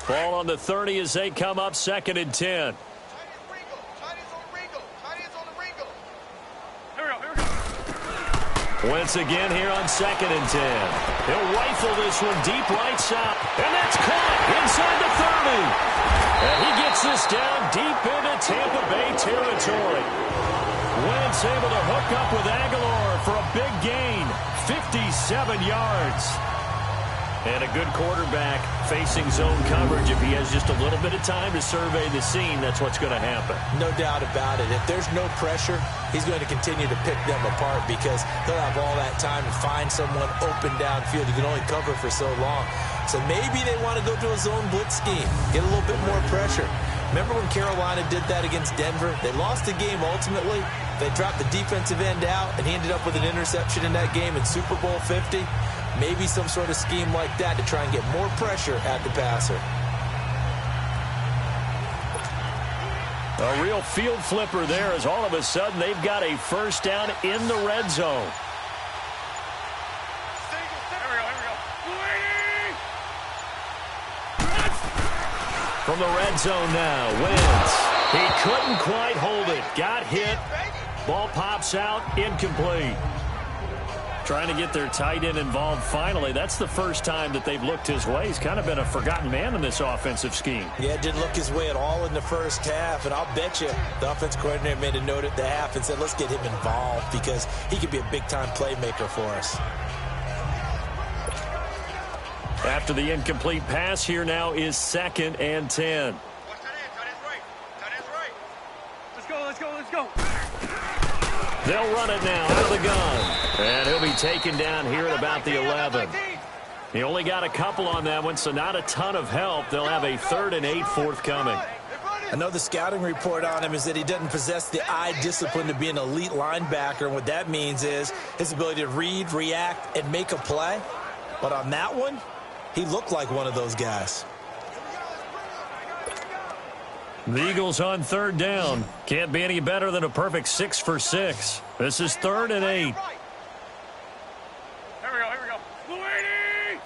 Ball on the 30 as they come up 2nd and 10. Wentz again here on 2nd and 10. He'll rifle this one deep right side. And that's caught inside the 30. And he gets this down deep into Tampa Bay territory. Wentz able to hook up with Aguilar for a big gain. 57 yards. And a good quarterback facing zone coverage. If he has just a little bit of time to survey the scene, that's what's going to happen. No doubt about it. If there's no pressure, he's going to continue to pick them apart because he'll have all that time to find someone open downfield. He can only cover for so long. So maybe they want to go to a zone blitz scheme, get a little bit more pressure. Remember when Carolina did that against Denver? They lost the game ultimately. They dropped the defensive end out, and he ended up with an interception in that game in Super Bowl 50. Maybe some sort of scheme like that to try and get more pressure at the passer. A real field flipper there as all of a sudden they've got a 1st down in the red zone. From the red zone now, Wentz. He couldn't quite hold it. Got hit. Ball pops out, incomplete. Trying to get their tight end involved finally. That's the first time that they've looked his way. He's kind of been a forgotten man in this offensive scheme. Yeah, didn't look his way at all in the first half. And I'll bet you the offense coordinator made a note at the half and said, let's get him involved because he could be a big-time playmaker for us. After the incomplete pass, here now is 2nd and 10. Let's go. They'll run it now out of the gun. And he'll be taken down here at about the 11. He only got a couple on that one, so not a ton of help. They'll have a 3rd and 8 forthcoming. I know the scouting report on him is that he doesn't possess the eye discipline to be an elite linebacker. And what that means is his ability to read, react, and make a play. But on that one, he looked like one of those guys. The Eagles on third down. Can't be any better than a perfect 6 for 6. This is 3rd and 8. Here we go, here we go. Luigi!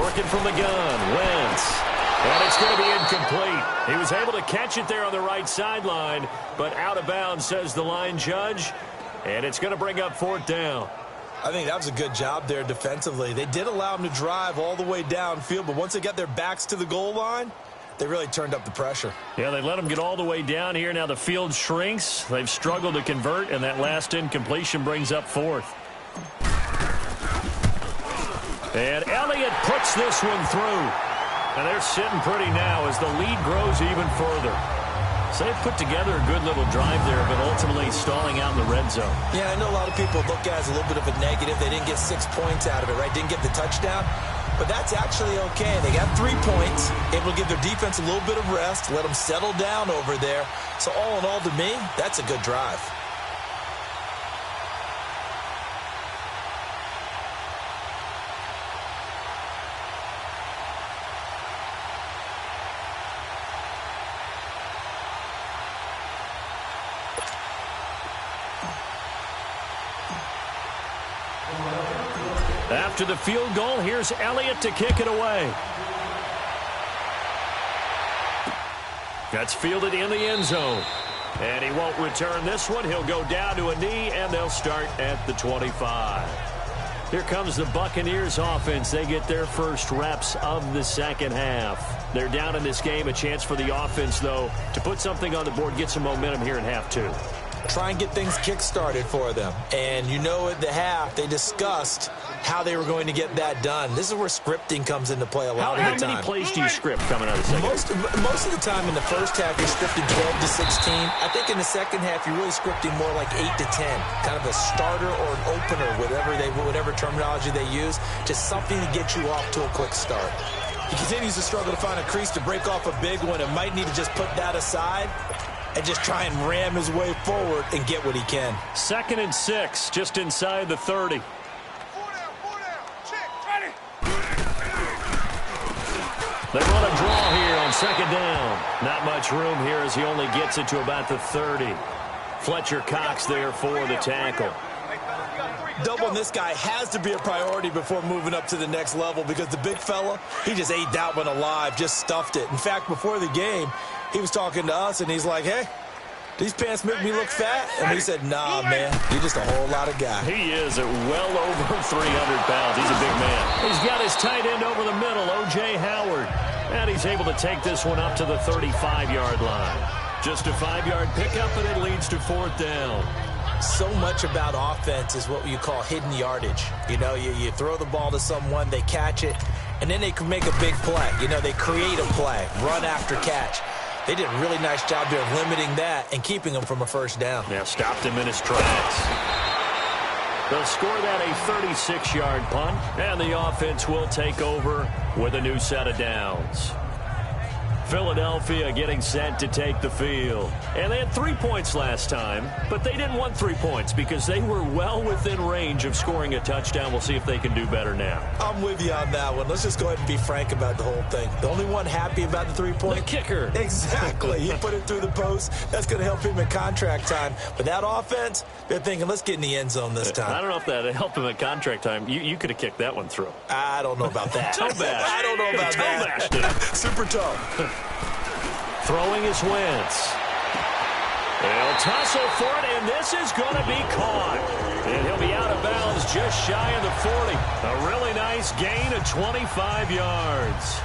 Working from the gun, Wentz. And it's going to be incomplete. He was able to catch it there on the right sideline, but out of bounds, says the line judge. And it's going to bring up 4th down. I think that was a good job there defensively. They did allow him to drive all the way downfield, but once they got their backs to the goal line, they really turned up the pressure. Yeah, they let him get all the way down here. Now the field shrinks. They've struggled to convert, and that last incompletion brings up 4th. And Elliott puts this one through. And they're sitting pretty now as the lead grows even further. So they've put together a good little drive there, but ultimately stalling out in the red zone. Yeah, I know a lot of people look at it as a little bit of a negative. They didn't get 6 points out of it, right? Didn't get the touchdown. But that's actually okay. They got 3 points, able to give their defense a little bit of rest, let them settle down over there. So all in all, to me, that's a good drive. After the field goal, here's Elliott to kick it away. That's fielded in the end zone. And he won't return this one. He'll go down to a knee, and they'll start at the 25. Here comes the Buccaneers offense. They get their first reps of the second half. They're down in this game. A chance for the offense, though, to put something on the board, get some momentum here in half 2. Try and get things kick-started for them. And you know at the half, they discussed how they were going to get that done. This is where scripting comes into play a lot of the time. How many plays do you script coming out of the second half? Most of the time in the first half, you're scripting 12 to 16. I think in the second half, you're really scripting more like 8 to 10. Kind of a starter or an opener, whatever terminology they use. Just something to get you off to a quick start. He continues to struggle to find a crease to break off a big one and might need to just put that aside and just try and ram his way forward and get what he can. 2nd and 6, just inside the 30. 4 down. Check. Ready. They run a draw here on 2nd down. Not much room here as he only gets it to about the 30. Fletcher Cox there for the tackle. Doubling this guy has to be a priority before moving up to the next level because the big fella, he just ate that one alive, just stuffed it. In fact, before the game, he was talking to us, and he's like, hey, these pants make me look fat? And we said, nah, man, you're just a whole lot of guy. He is at well over 300 pounds. He's a big man. He's got his tight end over the middle, O.J. Howard. And he's able to take this one up to the 35-yard line. Just a 5-yard pickup, and it leads to 4th down. So much about offense is what you call hidden yardage. You know, you throw the ball to someone, they catch it, and then they can make a big play. You know, they create a play, run after catch. They did a really nice job there of limiting that and keeping him from a first down. Yeah, stopped him in his tracks. They'll score that a 36-yard punt, and the offense will take over with a new set of downs. Philadelphia getting set to take the field. And they had 3 points last time, but they didn't want 3 points because they were well within range of scoring a touchdown. We'll see if they can do better now. I'm with you on that one. Let's just go ahead and be frank about the whole thing. The only one happy about the 3-point? The kicker. Exactly. He put it through the post. That's going to help him in contract time. But that offense, they're thinking, let's get in the end zone this time. I don't know if that helped him at contract time. You could have kicked that one through. I don't know about that. Toe bash. I don't know about that. Toe bashed it. Super toe. Throwing is Wentz. They'll tussle for it, and this is going to be caught. And he'll be out of bounds just shy of the 40. A really nice gain of 25 yards.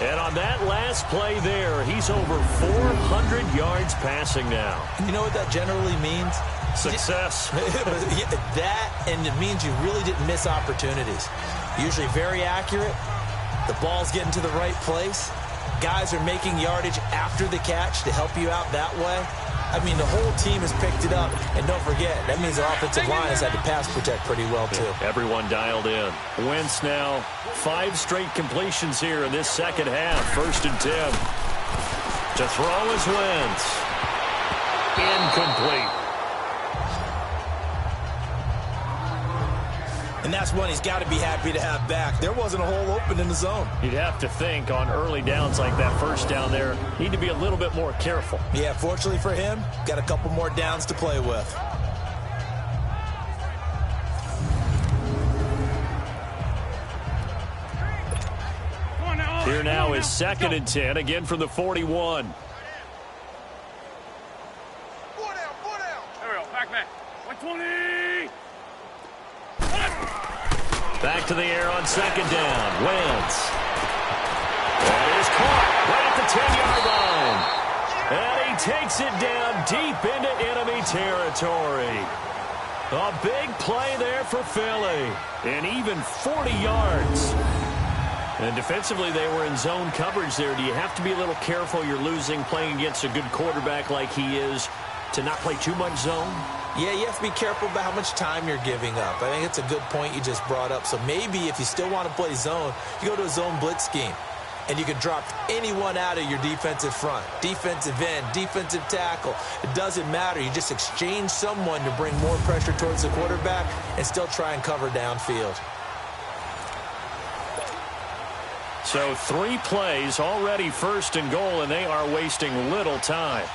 And on that last play there, he's over 400 yards passing now. You know what that generally means? Success. That, and it means you really didn't miss opportunities. Usually very accurate. The ball's getting to the right place. Guys are making yardage after the catch to help you out that way. I mean, the whole team has picked it up. And don't forget, that means the offensive line has had to pass protect pretty well, too. Everyone dialed in. Wentz now 5 straight completions here in this second half. 1st and 10. To throw is Wentz. Incomplete. And that's one he's got to be happy to have back. There wasn't a hole open in the zone. You'd have to think on early downs like that, first down there, need to be a little bit more careful. Yeah, fortunately for him, got a couple more downs to play with. Here now is 2nd and 10, again from the 41. 4 down, 4 down. There we go, back. 120. Back to the air on 2nd down. Wentz. That is caught right at the 10-yard line. And he takes it down deep into enemy territory. A big play there for Philly. And even 40 yards. And defensively, they were in zone coverage there. Do you have to be a little careful? You're losing playing against a good quarterback like he is to not play too much zone? Yeah, you have to be careful about how much time you're giving up. I think it's a good point you just brought up. So maybe if you still want to play zone, you go to a zone blitz scheme. And you can drop anyone out of your defensive front. Defensive end, defensive tackle. It doesn't matter. You just exchange someone to bring more pressure towards the quarterback and still try and cover downfield. So 3 plays already 1st and goal, and they are wasting little time.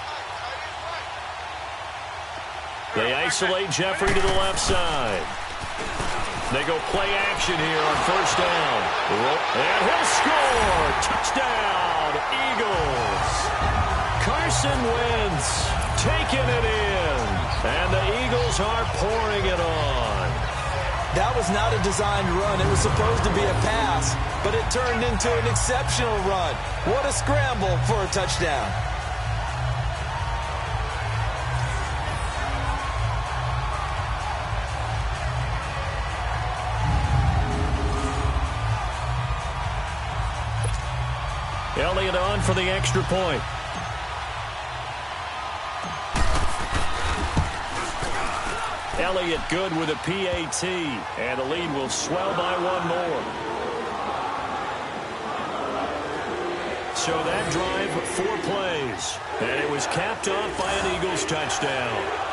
They isolate Jeffrey to the left side. They go play action here on 1st down. And he'll score! Touchdown, Eagles! Carson Wentz taking it in. And the Eagles are pouring it on. That was not a designed run. It was supposed to be a pass, but it turned into an exceptional run. What a scramble for a touchdown. Elliott on for the extra point. Elliott good with a PAT, and the lead will swell by 1 more. So that drive, 4 plays, and it was capped off by an Eagles touchdown.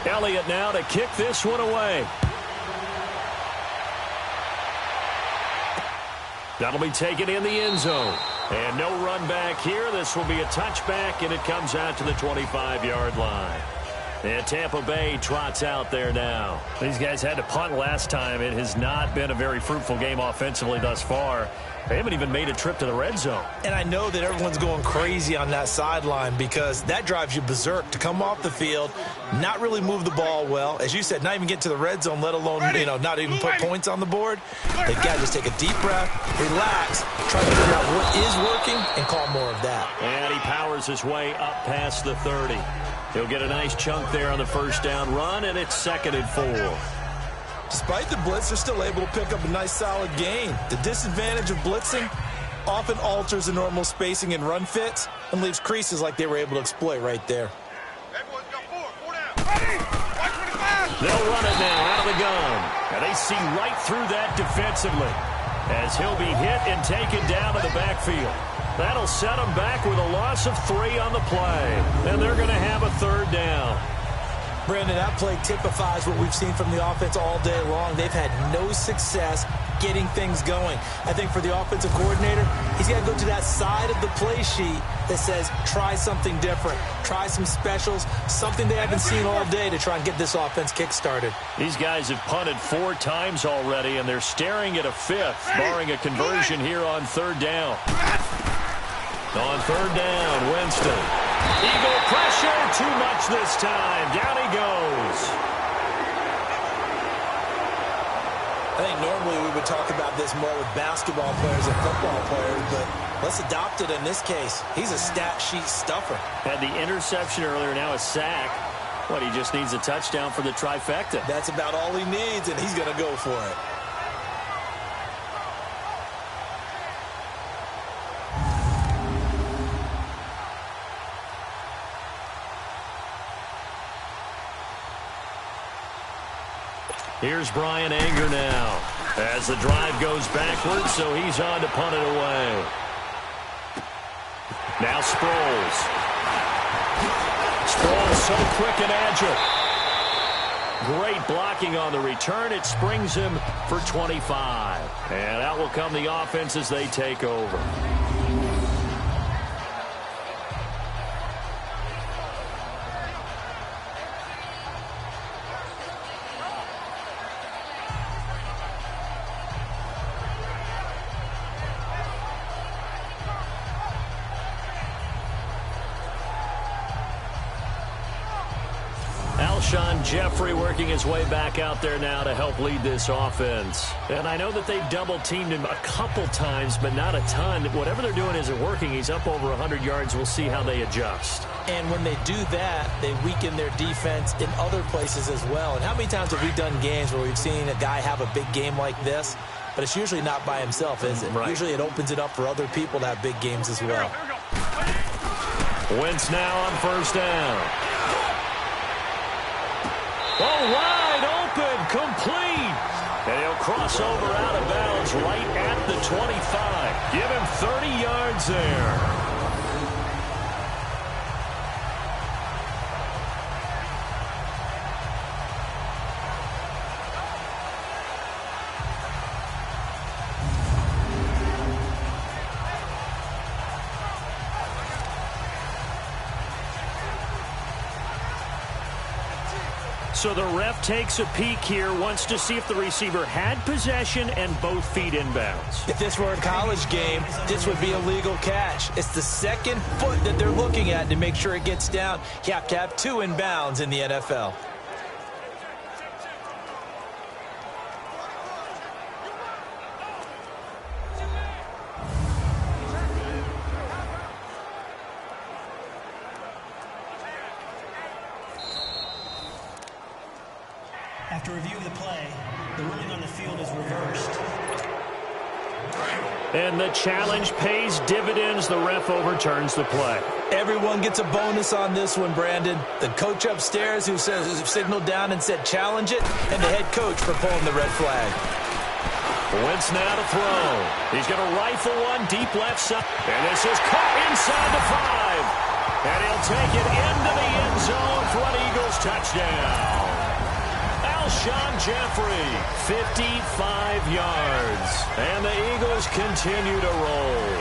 Elliott now to kick this one away. That'll be taken in the end zone. And no run back here. This will be a touchback, and it comes out to the 25-yard line. And Tampa Bay trots out there now. These guys had to punt last time. It has not been a very fruitful game offensively thus far. They haven't even made a trip to the red zone. And I know that everyone's going crazy on that sideline because that drives you berserk to come off the field, not really move the ball well. As you said, not even get to the red zone, let alone, not even put points on the board. They've got to just take a deep breath, relax, try to figure out what is working, and call more of that. And he powers his way up past the 30. He'll get a nice chunk there on the 1st down run, and it's 2nd and 4. Despite the blitz, they're still able to pick up a nice solid gain. The disadvantage of blitzing often alters the normal spacing and run fits and leaves creases like they were able to exploit right there. They'll run it now out of the gun. And they see right through that defensively as he'll be hit and taken down to the backfield. That'll set him back with a loss of 3 on the play. And they're going to have a 3rd down. Brandon, that play typifies what we've seen from the offense all day long. They've had no success getting things going. I think for the offensive coordinator, he's got to go to that side of the play sheet that says try something different, try some specials, something they haven't seen all day to try and get this offense kick-started. These guys have punted 4 times already, and they're staring at a 5th, barring a conversion here on 3rd down. On 3rd down, Winston. Eagle pressure, too much this time. Down he goes. I think normally we would talk about this more with basketball players and football players, but let's adopt it in this case. He's a stat sheet stuffer. Had the interception earlier, now a sack. Well, he just needs a touchdown for the trifecta. That's about all he needs, and he's going to go for it. Here's Brian Anger now as the drive goes backwards, so he's on to punt it away. Now Sproles. Sproles so quick and agile. Great blocking on the return. It springs him for 25. And out will come the offense as they take over. Alshon Jeffrey working his way back out there now to help lead this offense. And I know that they've double-teamed him a couple times, but not a ton. Whatever they're doing isn't working. He's up over 100 yards. We'll see how they adjust. And when they do that, they weaken their defense in other places as well. And how many times have we done games where we've seen a guy have a big game like this? But it's usually not by himself, is it? Right. Usually it opens it up for other people to have big games as well. Wentz now on first down. Oh, wide open, complete. And he'll cross over out of bounds right at the 25. Give him 30 yards there. So the ref takes a peek here, wants to see if the receiver had possession and both feet inbounds. If this were a college game, this would be a legal catch. It's the second foot that they're looking at to make sure it gets down. You have to have two inbounds in the NFL. After review of the play, the ruling on the field is reversed. And the challenge pays dividends. The ref overturns the play. Everyone gets a bonus on this one, Brandon. The coach upstairs who signaled down and said challenge it, and the head coach for pulling the red flag. Wentz now to throw. He's going to rifle one deep left side. And this is caught inside the 5. And he'll take it into the end zone for an Eagles touchdown. Alshon Jeffrey, 55 yards. And the Eagles continue to roll.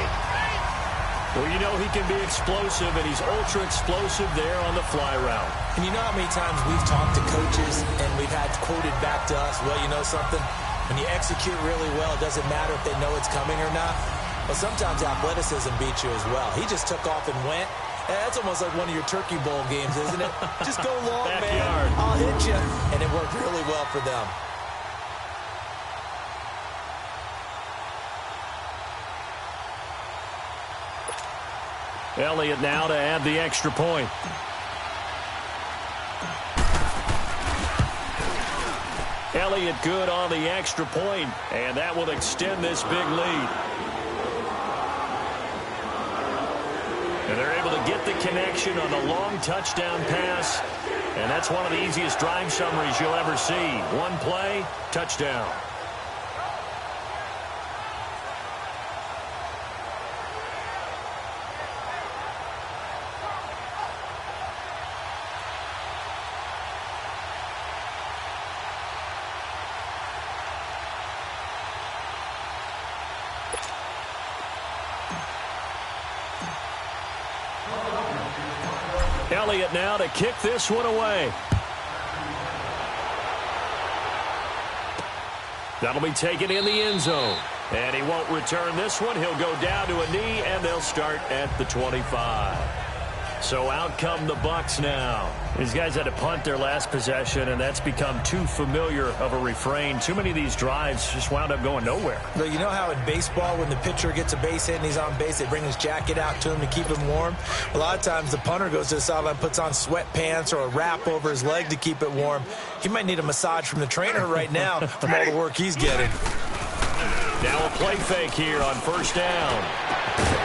Well, you know he can be explosive, and he's ultra-explosive there on the fly route. And you know how many times we've talked to coaches and we've had quoted back to us, well, you know something? When you execute really well, it doesn't matter if they know it's coming or not. But sometimes athleticism beats you as well. He just took off and went. That's almost like one of your Turkey Bowl games, isn't it? Just go long, man. I'll hit you. And it worked really well for them. Elliott now to add the extra point. Elliott good on the extra point, and that will extend this big lead. And they're able to get the connection on the long touchdown pass. And that's one of the easiest drive summaries you'll ever see. One play, touchdown. Elliott now to kick this one away. That'll be taken in the end zone. And he won't return this one. He'll go down to a knee, and they'll start at the 25. So out come the Bucs now. These guys had to punt their last possession, and that's become too familiar of a refrain. Too many of these drives just wound up going nowhere. Well, you know how in baseball, when the pitcher gets a base hit and he's on base, they bring his jacket out to him to keep him warm? A lot of times the punter goes to the sideline, puts on sweatpants or a wrap over his leg to keep it warm. He might need a massage from the trainer right now from all the work he's getting. Now a play fake here on first down.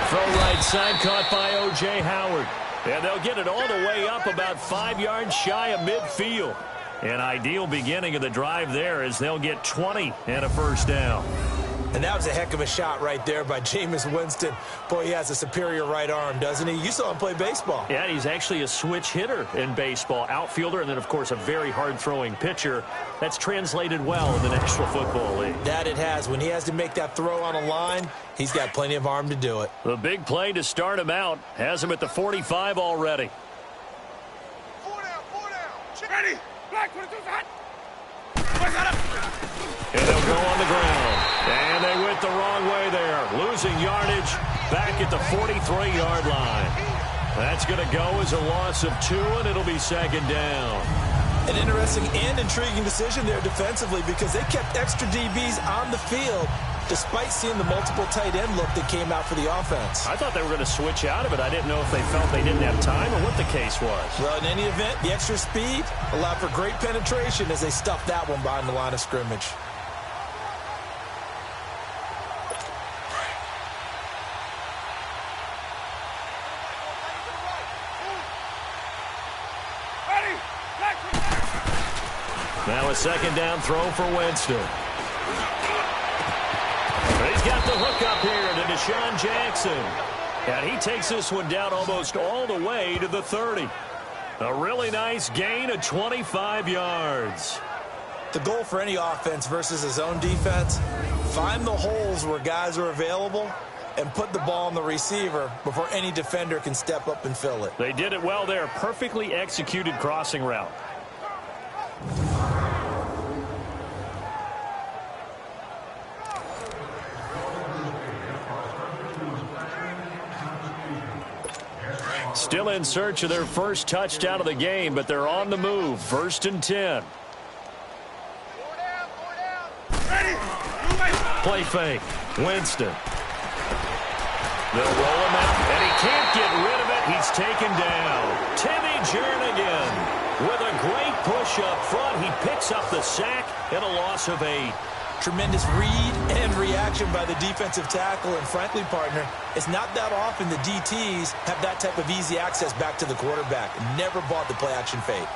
Throw right side, caught by O.J. Howard. And they'll get it all the way up about 5 yards shy of midfield. An ideal beginning of the drive there as they'll get 20 and a first down. And that was a heck of a shot right there by Jameis Winston. Boy, he has a superior right arm, doesn't he? You saw him play baseball. Yeah, he's actually a switch hitter in baseball. Outfielder and then, of course, a very hard-throwing pitcher. That's translated well in the National Football League. That it has. When he has to make that throw on a line, he's got plenty of arm to do it. The big play to start him out has him at the 45 already. 4 down. Ready. Black 22's hot. And they'll go on the ground. And they went the wrong way there. Losing yardage back at the 43-yard line. That's going to go as a loss of 2, and it'll be second down. An interesting and intriguing decision there defensively because they kept extra DBs on the field despite seeing the multiple tight end look that came out for the offense. I thought they were going to switch out of it. I didn't know if they felt they didn't have time or what the case was. Well, in any event, the extra speed allowed for great penetration as they stuffed that one behind the line of scrimmage. Now a second down throw for Winston. He's got the hook up here to Deshaun Jackson. And he takes this one down almost all the way to the 30. A really nice gain of 25 yards. The goal for any offense versus his own defense, find the holes where guys are available and put the ball on the receiver before any defender can step up and fill it. They did it well there. Perfectly executed crossing route. Still in search of their first touchdown of the game, but they're on the move. 1st and 10. 4 down. Ready. Play fake. Winston. They'll roll him out, and he can't get rid of it. He's taken down. Timmy Jernigan with a great push up front. He picks up the sack and a loss of 8. Tremendous read and reaction by the defensive tackle. And frankly, partner, it's not that often the DTs have that type of easy access back to the quarterback. Never bought the play-action fake.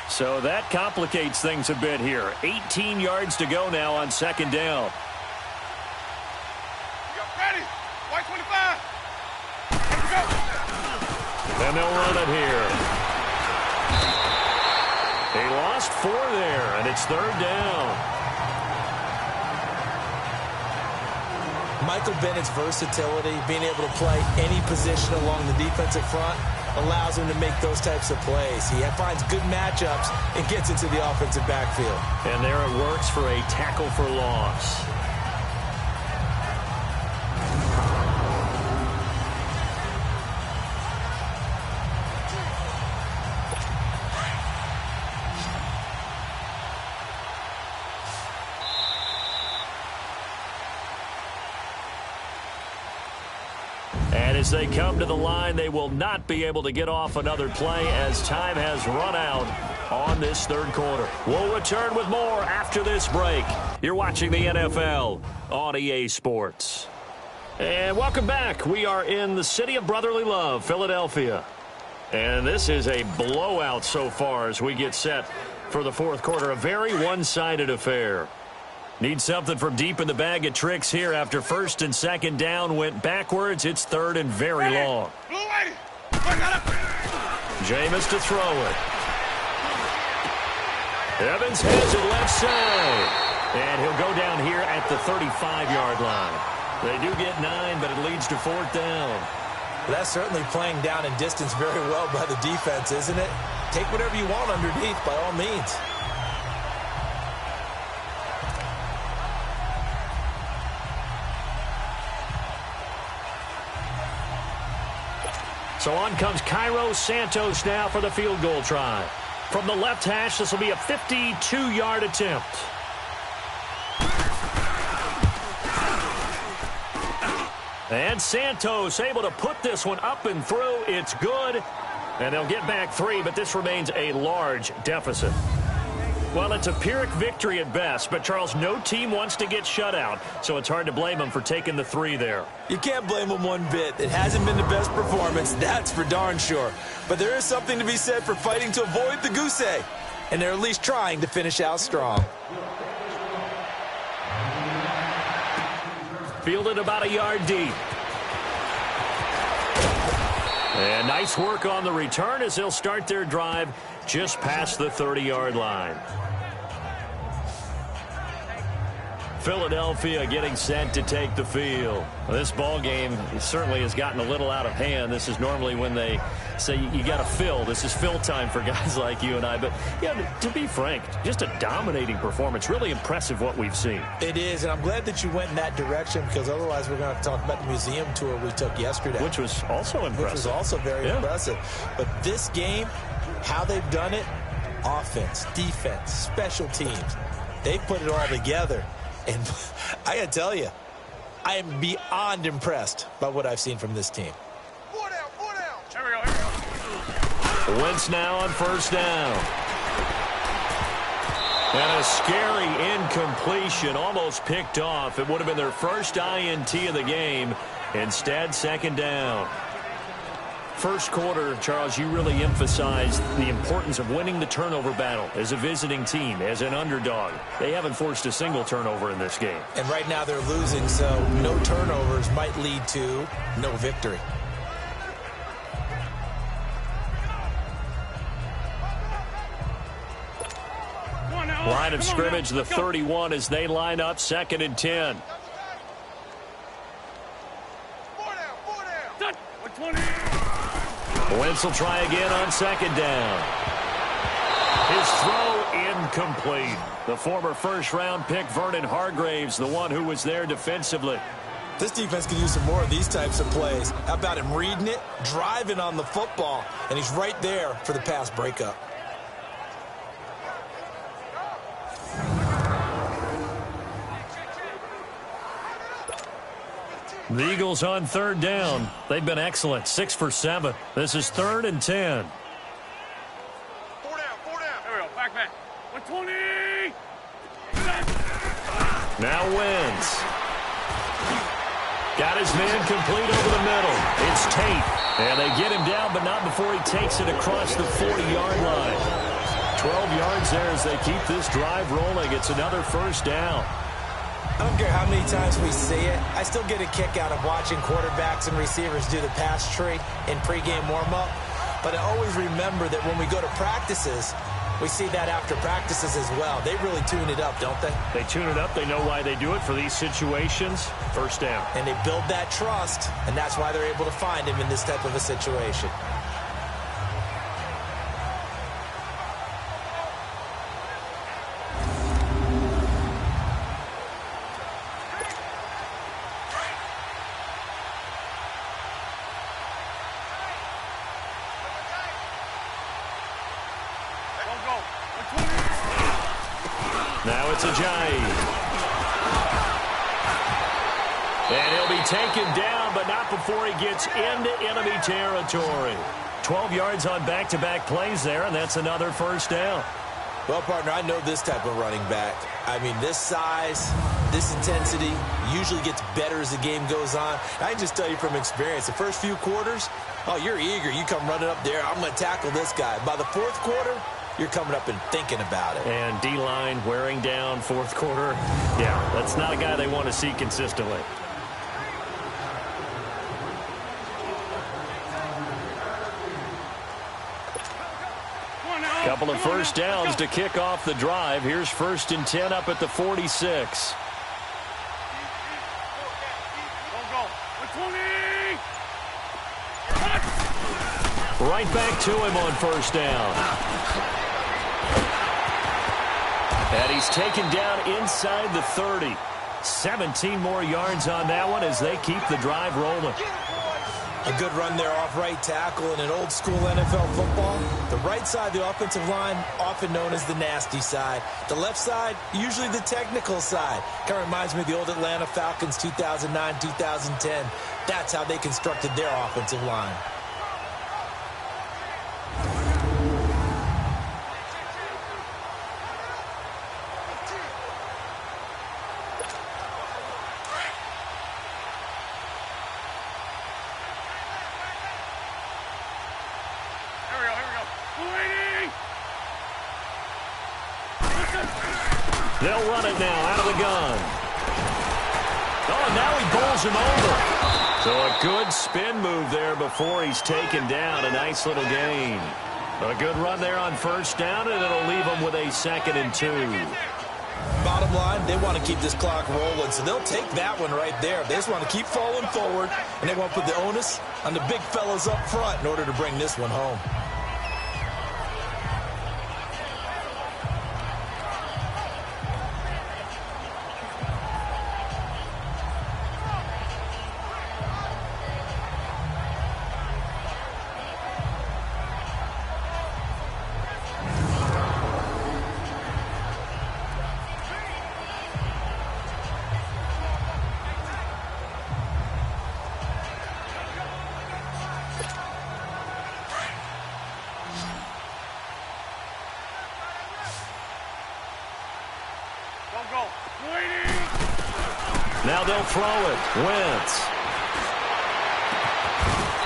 So that complicates things a bit here. 18 yards to go now on second down. Ready. White 25. Let's go. And they'll run it here. They lost 4 there, and it's 3rd down. Michael Bennett's versatility, being able to play any position along the defensive front, allows him to make those types of plays. He finds good matchups and gets into the offensive backfield. And there it works for a tackle for loss. And as they come to the line, they will not be able to get off another play as time has run out on this 3rd quarter. We'll return with more after this break. You're watching the NFL on EA Sports. And welcome back. We are in the city of brotherly love, Philadelphia. And this is a blowout so far as we get set for the 4th quarter. A very one-sided affair. Need something from deep in the bag of tricks here after 1st and 2nd down went backwards. It's 3rd and very long. Jameis to throw it. Evans has it left side. And he'll go down here at the 35-yard line. They do get 9, but it leads to 4th down. Well, that's certainly playing down in distance very well by the defense, isn't it? Take whatever you want underneath, by all means. So on comes Cairo Santos now for the field goal try. From the left hash, this will be a 52-yard attempt. And Santos able to put this one up and through. It's good. And they'll get back 3, but this remains a large deficit. Well, it's a Pyrrhic victory at best, but, Charles, no team wants to get shut out, so it's hard to blame them for taking the 3 there. You can't blame them one bit. It hasn't been the best performance, that's for darn sure. But there is something to be said for fighting to avoid the goose egg, and they're at least trying to finish out strong. Fielded about a yard deep. And nice work on the return as they'll start their drive just past the 30-yard line. Philadelphia getting set to take the field. Well, this ball game certainly has gotten a little out of hand. This is normally when they say you got to fill. This is fill time for guys like you and I. But, yeah, to be frank, just a dominating performance. Really impressive what we've seen. It is, and I'm glad that you went in that direction because otherwise we're going to have to talk about the museum tour we took yesterday. Which was also impressive. Which was also very impressive. But this game, how they've done it, offense, defense, special teams, they put it all together. And I got to tell you, I am beyond impressed by what I've seen from this team. 4 down, 4 down. Here we go, here we go. Wentz now on 1st down. And a scary incompletion, almost picked off. It would have been their first INT of the game. Instead, 2nd down. First quarter, Charles, you really emphasized the importance of winning the turnover battle as a visiting team, as an underdog. They haven't forced a single turnover in this game. And right now they're losing, so no turnovers might lead to no victory. Line of scrimmage, the 31 as they line up, 2nd and 10. 4 down, 4 down. Wentz will try again on 2nd down. His throw incomplete. The former first-round pick, Vernon Hargreaves, the one who was there defensively. This defense could use some more of these types of plays. How about him reading it, driving on the football, and he's right there for the pass breakup. The Eagles on 3rd down. They've been excellent, 6 for 7. This is 3rd and 10. 4 down, 4 down. Here we go, back. 120. Now Wentz. Got his man complete over the middle. It's Tate. And they get him down, but not before he takes it across the 40-yard line. 12 yards there as they keep this drive rolling. It's another 1st down. I don't care how many times we see it. I still get a kick out of watching quarterbacks and receivers do the pass tree in pregame warm-up. But I always remember that when we go to practices, we see that after practices as well. They really tune it up, don't they? They tune it up. They know why they do it for these situations. 1st down. And they build that trust, and that's why they're able to find him in this type of a situation. Now it's Ajayi. And he'll be taken down, but not before he gets into enemy territory. 12 yards on back-to-back plays there, and that's another 1st down. Well, partner, I know this type of running back. I mean, this size, this intensity usually gets better as the game goes on. I can just tell you from experience, the first few quarters, oh, you're eager. You come running up there, I'm going to tackle this guy. By the 4th quarter, you're coming up and thinking about it. And D-line wearing down 4th quarter. Yeah, that's not a guy they want to see consistently. Couple of 1st downs to kick off the drive. Here's 1st and 10 up at the 46. Right back to him on first down. And he's taken down inside the 30. 17 more yards on that one as they keep the drive rolling. A good run there off right tackle in an old school NFL football. The right side of the offensive line, often known as the nasty side. The left side, usually the technical side. Kind of reminds me of the old Atlanta Falcons 2009, 2010. That's how they constructed their offensive line. They'll run it now out of the gun. Oh, now he bowls him over. So a good spin move there before he's taken down. A nice little gain. A good run there on first down, and it'll leave him with a 2nd and 2. Bottom line, they want to keep this clock rolling, so they'll take that one right there. They just want to keep falling forward, and they want to put the onus on the big fellas up front in order to bring this one home. Now they'll throw it. Wentz.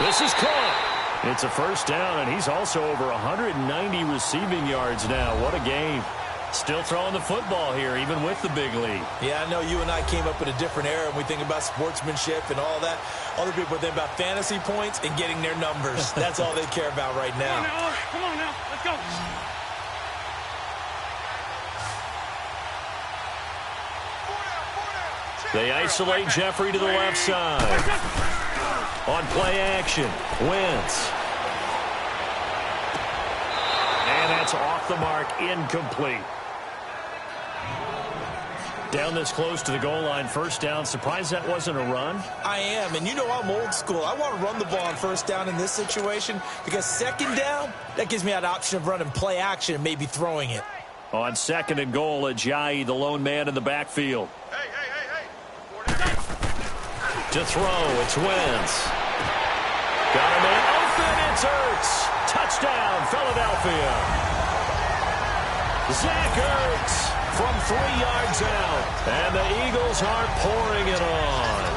This is caught. It's a first down, and he's also over 190 receiving yards now. What a game. Still throwing the football here, even with the big lead. Yeah, I know you and I came up in a different era, and we think about sportsmanship and all that. Other people think about fantasy points and getting their numbers. That's all they care about right now. Come on now. Let's go. They isolate Jeffrey to the left side. On play action, Wentz. And that's off the mark, incomplete. Down this close to the goal line, first down. Surprised that wasn't a run? I am, and you know I'm old school. I want to run the ball on first down in this situation because second down, that gives me that option of running play action and maybe throwing it. On 2nd and goal, Ajayi, the lone man in the backfield. To throw, it's Wentz. Got him in open, it's Ertz. Touchdown, Philadelphia. Zach Ertz from 3 yards out. And the Eagles are pouring it on.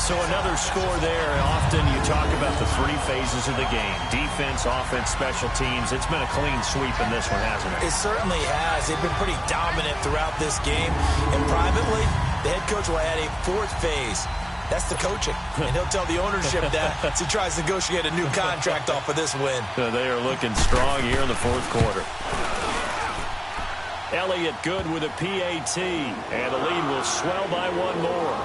So another score there. Often you talk about the 3 phases of the game. Defense, offense, special teams. It's been a clean sweep in this one, hasn't it? It certainly has. They've been pretty dominant throughout this game. And privately, the head coach will add a 4th phase. That's the coaching. And he'll tell the ownership that as he tries to negotiate a new contract off of this win. They are looking strong here in the 4th quarter. Elliott good with a PAT. And the lead will swell by 1 more.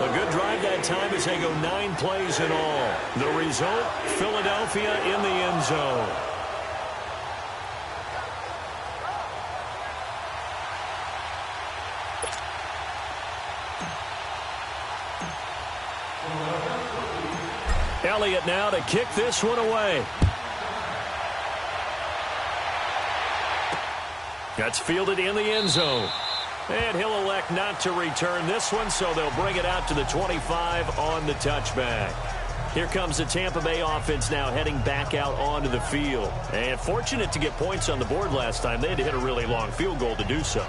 A good drive that time as they go 9 plays in all. The result, Philadelphia in the end zone. Elliott now to kick this one away. That's fielded in the end zone. And he'll elect not to return this one, so they'll bring it out to the 25 on the touchback. Here comes the Tampa Bay offense now heading back out onto the field. And fortunate to get points on the board last time. They had to hit a really long field goal to do so.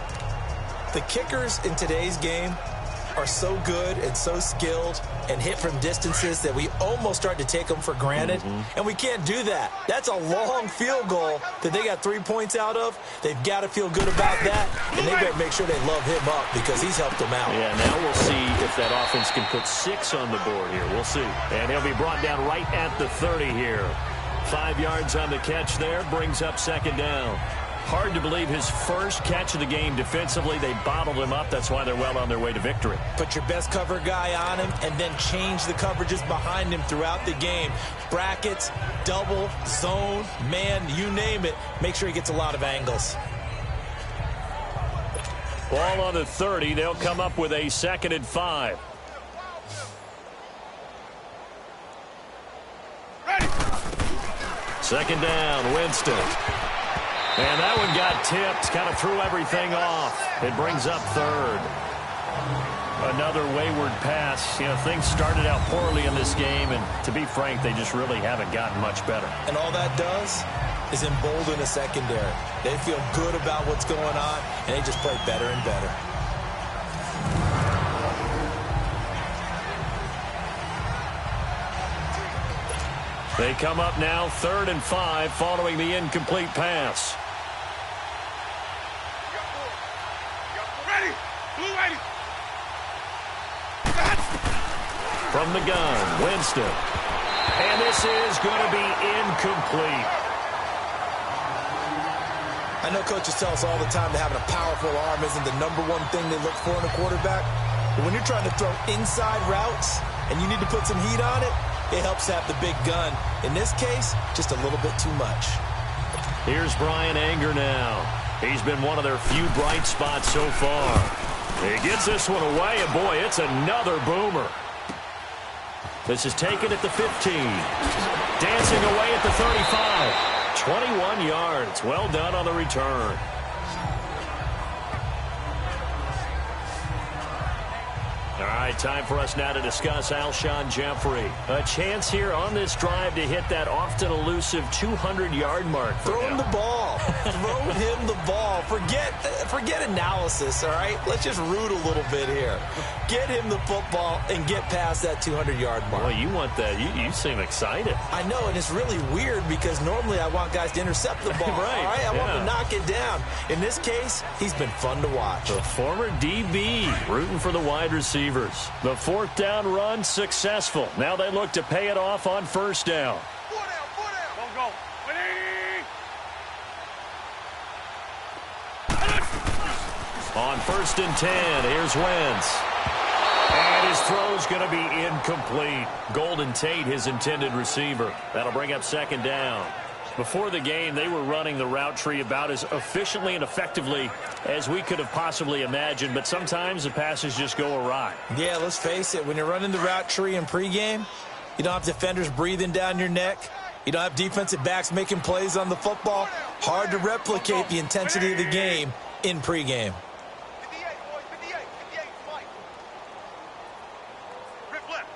The kickers in today's game are so good and so skilled and hit from distances that we almost start to take them for granted. And we can't do that. That's a long field goal that they got 3 points out of. They've got to feel good about that, and they better make sure they love him up because he's helped them out. Yeah, now we'll see if that offense can put 6 on the board here. We'll see. And he'll be brought down right at the 30 here. 5 yards on the catch there, brings up 2nd down. Hard to believe his first catch of the game defensively. They bottled him up. That's why they're well on their way to victory. Put your best cover guy on him and then change the coverages behind him throughout the game. Brackets, double, zone, man, you name it. Make sure he gets a lot of angles. Ball on the 30. They'll come up with a 2nd and 5. Ready. 2nd down, Winston. And that one got tipped, kind of threw everything off. It brings up 3rd. Another wayward pass. You know, things started out poorly in this game, and to be frank, they just really haven't gotten much better. And all that does is embolden the secondary. They feel good about what's going on, and they just play better and better. They come up now 3rd and 5 following the incomplete pass. Ready. Blue ready. From the gun, Winston. And this is going to be incomplete. I know coaches tell us all the time that having a powerful arm isn't the #1 thing they look for in a quarterback. But when you're trying to throw inside routes and you need to put some heat on it, it helps to have the big gun. In this case, just a little bit too much. Here's Brian Anger now. He's been one of their few bright spots so far. He gets this one away, and boy, it's another boomer. This is taken at the 15. Dancing away at the 35. 21 yards. Well done on the return. All right, time for us now to discuss Alshon Jeffrey. A chance here on this drive to hit that often elusive 200-yard mark. Throw him the ball. Throw him the ball. Forget analysis, all right? Let's just root a little bit here. Get him the football and get past that 200-yard mark. Well, you want that. You seem excited. I know, and it's really weird because normally I want guys to intercept the ball. Right, all right? I want them to knock it down. In this case, he's been fun to watch. The former DB rooting for the wide receivers. The 4th down run successful. Now they look to pay it off on 1st down. 4 down. Go. Ready. On 1st and 10, here's Wentz. And his throw's going to be incomplete. Golden Tate, his intended receiver. That'll bring up 2nd down. Before the game, they were running the route tree about as efficiently and effectively as we could have possibly imagined, but sometimes the passes just go awry. Yeah, let's face it. When you're running the route tree in pregame, you don't have defenders breathing down your neck. You don't have defensive backs making plays on the football. Hard to replicate the intensity of the game in pregame. 58, boys. 58. Fight. Rip left.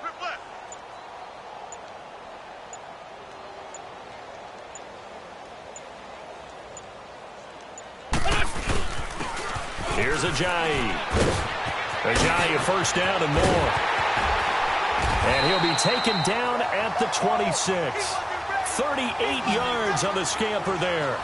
Here's Ajayi. Ajayi, 1st down and more. And he'll be taken down at the 26. 38 yards on the scamper there.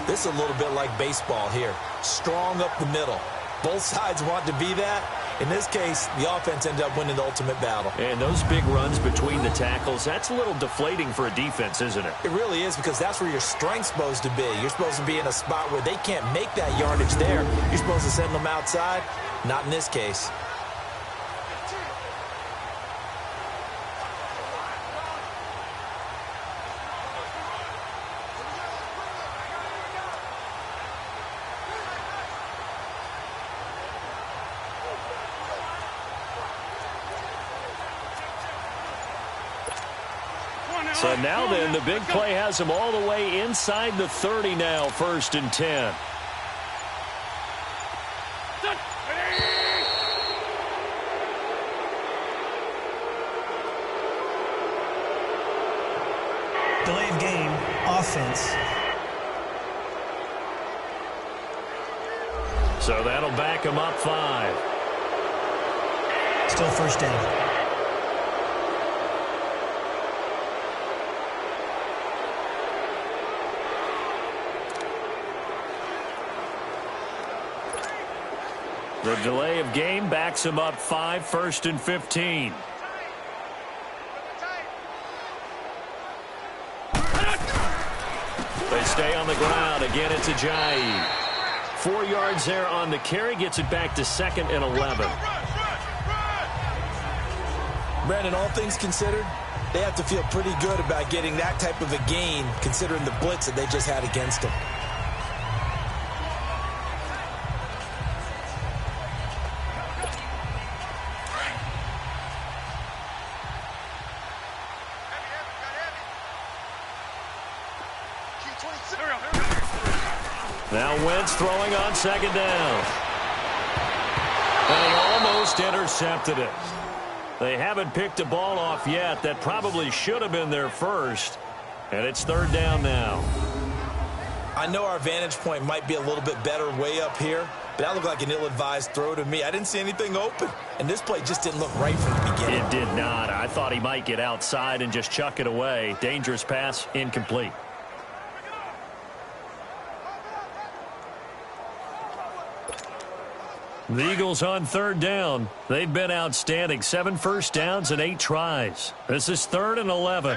This is a little bit like baseball here. Strong up the middle. Both sides want to be that. In this case, the offense ended up winning the ultimate battle. And those big runs between the tackles, that's a little deflating for a defense, isn't it? It really is, because that's where your strength's supposed to be. You're supposed to be in a spot where they can't make that yardage there. You're supposed to send them outside. Not in this case. So now then, the big play has him all the way inside the 30 now, 1st and 10. Delay of game, offense. So that'll back him up 5. Still 1st down. The delay of game backs him up 5, 1st and 15. They stay on the ground. Again, it's Ajayi. 4 yards there on the carry. Gets it back to 2nd and 11. Brandon, all things considered, they have to feel pretty good about getting that type of a gain, considering the blitz that they just had against them. Now Wentz throwing on 2nd down. And he almost intercepted it. They haven't picked a ball off yet. That probably should have been their first. And it's 3rd down now. I know our vantage point might be a little bit better way up here, but that looked like an ill-advised throw to me. I didn't see anything open, and this play just didn't look right from the beginning. It did not. I thought he might get outside and just chuck it away. Dangerous pass, incomplete. The Eagles on 3rd down. They've been outstanding. 7 first downs and 8 tries. This is 3rd and 11.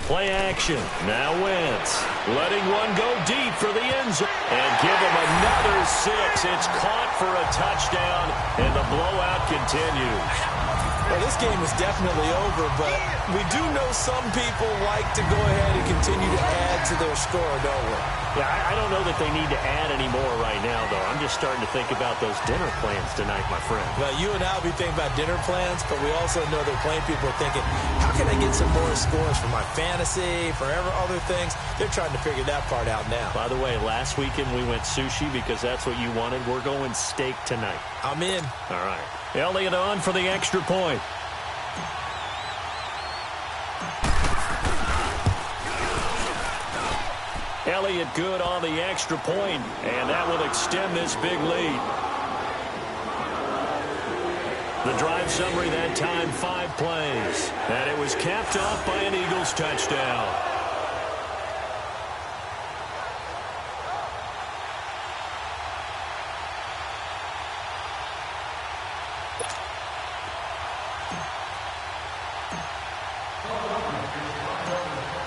Play action. Now Wentz letting one go deep for the end zone. And give him another 6. It's caught for a touchdown, and the blowout continues. Well, this game is definitely over, but we do know some people like to go ahead and continue to add to their score, don't we? Yeah, I don't know that they need to add any more right now, though. I'm just starting to think about those dinner plans tonight, my friend. Well, you and I will be thinking about dinner plans, but we also know that plenty of people are thinking, how can I get some more scores for my fantasy, for other things? They're trying to figure that part out now. By the way, last weekend we went sushi because that's what you wanted. We're going steak tonight. I'm in. All right. Elliott on for the extra point. Elliott good on the extra point, and that will extend this big lead. The drive summary that time, 5 plays, and it was capped off by an Eagles touchdown.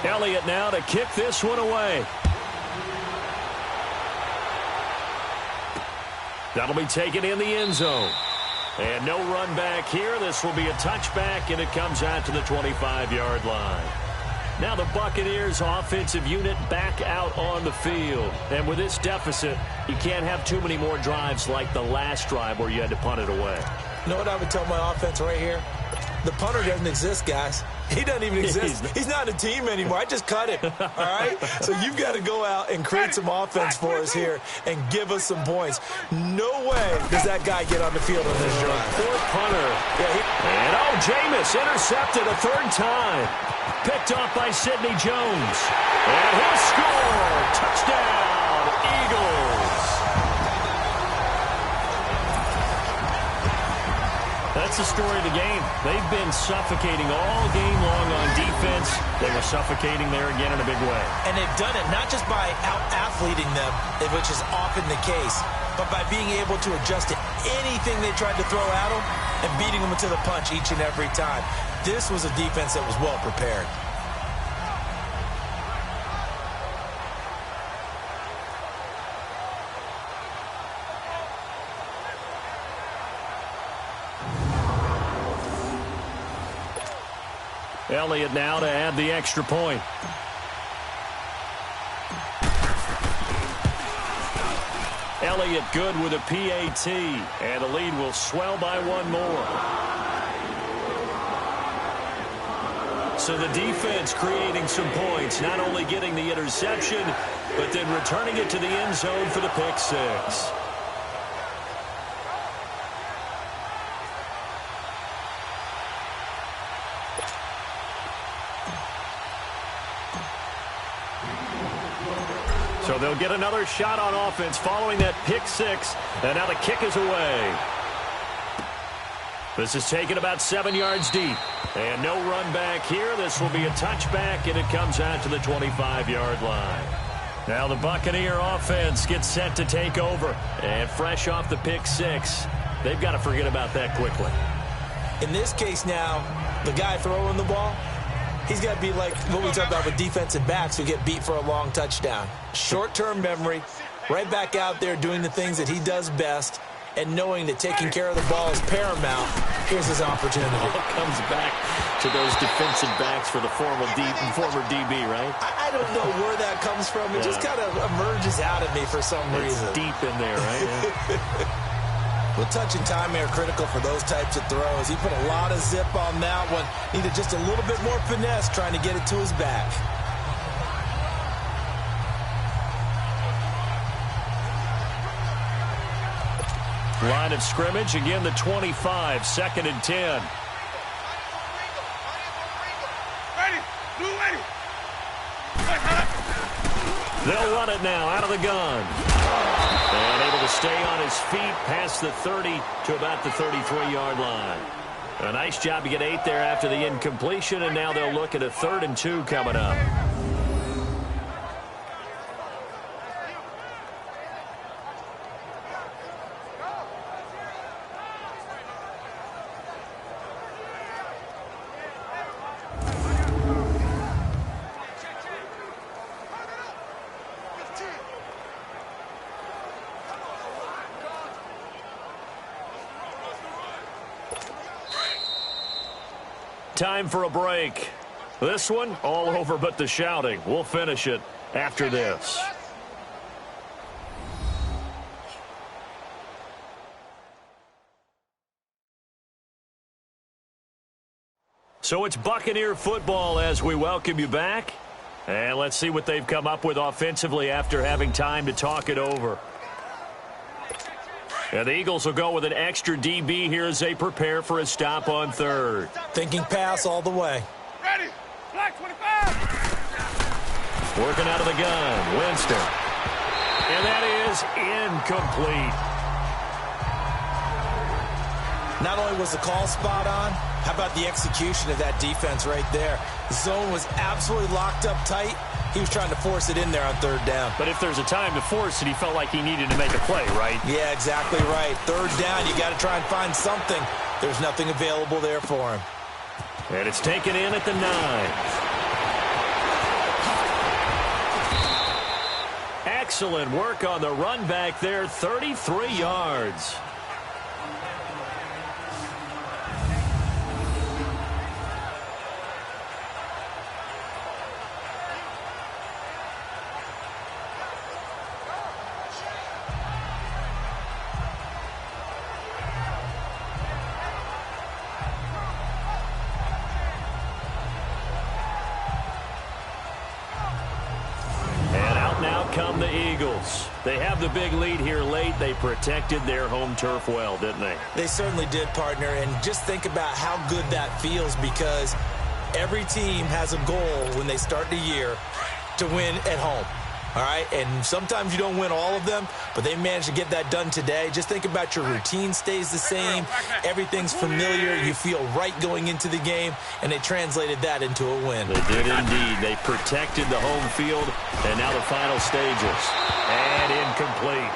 Elliott now to kick this one away. That'll be taken in the end zone. And no run back here. This will be a touchback, and it comes out to the 25-yard line. Now the Buccaneers offensive unit back out on the field. And with this deficit, you can't have too many more drives like the last drive where you had to punt it away. You know what I would tell my offense right here? The punter doesn't exist, guys. He doesn't even exist. He's not a team anymore. I just cut him, all right? So you've got to go out and create some offense for us here and give us some points. No way does that guy get on the field on this drive. Poor punter. And, Jameis intercepted a 3rd time. Picked off by Sidney Jones. And he'll score. Touchdown, Eagles. That's the story of the game. They've been suffocating all game long on defense. They were suffocating there again in a big way. And they've done it not just by out-athleting them, which is often the case, but by being able to adjust to anything they tried to throw at them and beating them to the punch each and every time. This was a defense that was well prepared. Elliott now to add the extra point. Elliott good with a PAT, and the lead will swell by 1 more. So the defense creating some points, not only getting the interception, but then returning it to the end zone for the pick 6. So they'll get another shot on offense following that pick 6, and now the kick is away. This is taken about 7 yards deep, and no run back here. This will be a touchback, and it comes out to the 25-yard line. Now the Buccaneer offense gets set to take over, and fresh off the pick 6, they've got to forget about that quickly. In this case now, the guy throwing the ball, He's got to be like what we talk about with defensive backs who get beat for a long touchdown. Short-term memory, right back out there doing the things that he does best, and knowing that taking care of the ball is paramount. Here's his opportunity. It comes back to those defensive backs for the former DB, right? I don't know where that comes from. It just kind of emerges out of me for some reason. It's deep in there, right? Yeah. Well, touch and timing are critical for those types of throws. He put a lot of zip on that one. Needed just a little bit more finesse trying to get it to his back. Line of scrimmage, again the 25, 2nd and 10. Ready, blue ready. They'll run it now out of the gun. And able to stay on his feet past the 30 to about the 33-yard line. A nice job to get 8 there after the incompletion, and now they'll look at a 3rd and 2 coming up. Time for a break. This one, all over but the shouting. We'll finish it after this. So it's Buccaneer football as we welcome you back. And let's see what they've come up with offensively after having time to talk it over. And the Eagles will go with an extra DB here as they prepare for a stop on 3rd. Thinking pass all the way. Ready, black 25. Working out of the gun, Winston. And that is incomplete. Not only was the call spot on, how about the execution of that defense right there? The zone was absolutely locked up tight. He was trying to force it in there on 3rd down. But if there's a time to force it, he felt like he needed to make a play, right? Yeah, exactly right. 3rd down, you got to try and find something. There's nothing available there for him. And it's taken in at the 9. Excellent work on the run back there, 33 yards. Come the Eagles. They have the big lead here late. They protected their home turf well, didn't they? They certainly did, partner. And just think about how good that feels, because every team has a goal when they start the year to win at home. All right, and sometimes you don't win all of them, but they managed to get that done today. Just think about your routine stays the same. Everything's familiar. You feel right going into the game, and they translated that into a win. They did indeed. They protected the home field, and now the final stages. And incomplete.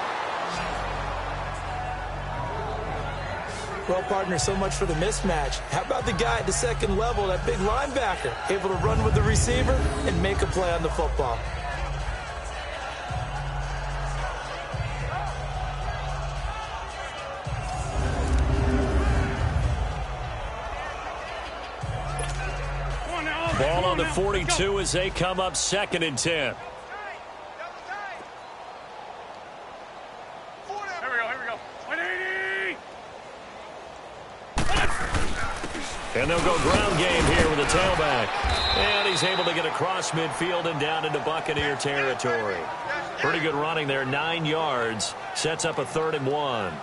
Well, partner, so much for the mismatch. How about the guy at the 2nd level, that big linebacker, able to run with the receiver and make a play on the football? Ball on the 42 as they come up 2nd and 10. Here we go. 180. And they'll go ground game here with a tailback. And he's able to get across midfield and down into Buccaneer territory. Pretty good running there, 9 yards. Sets up a 3rd and 1.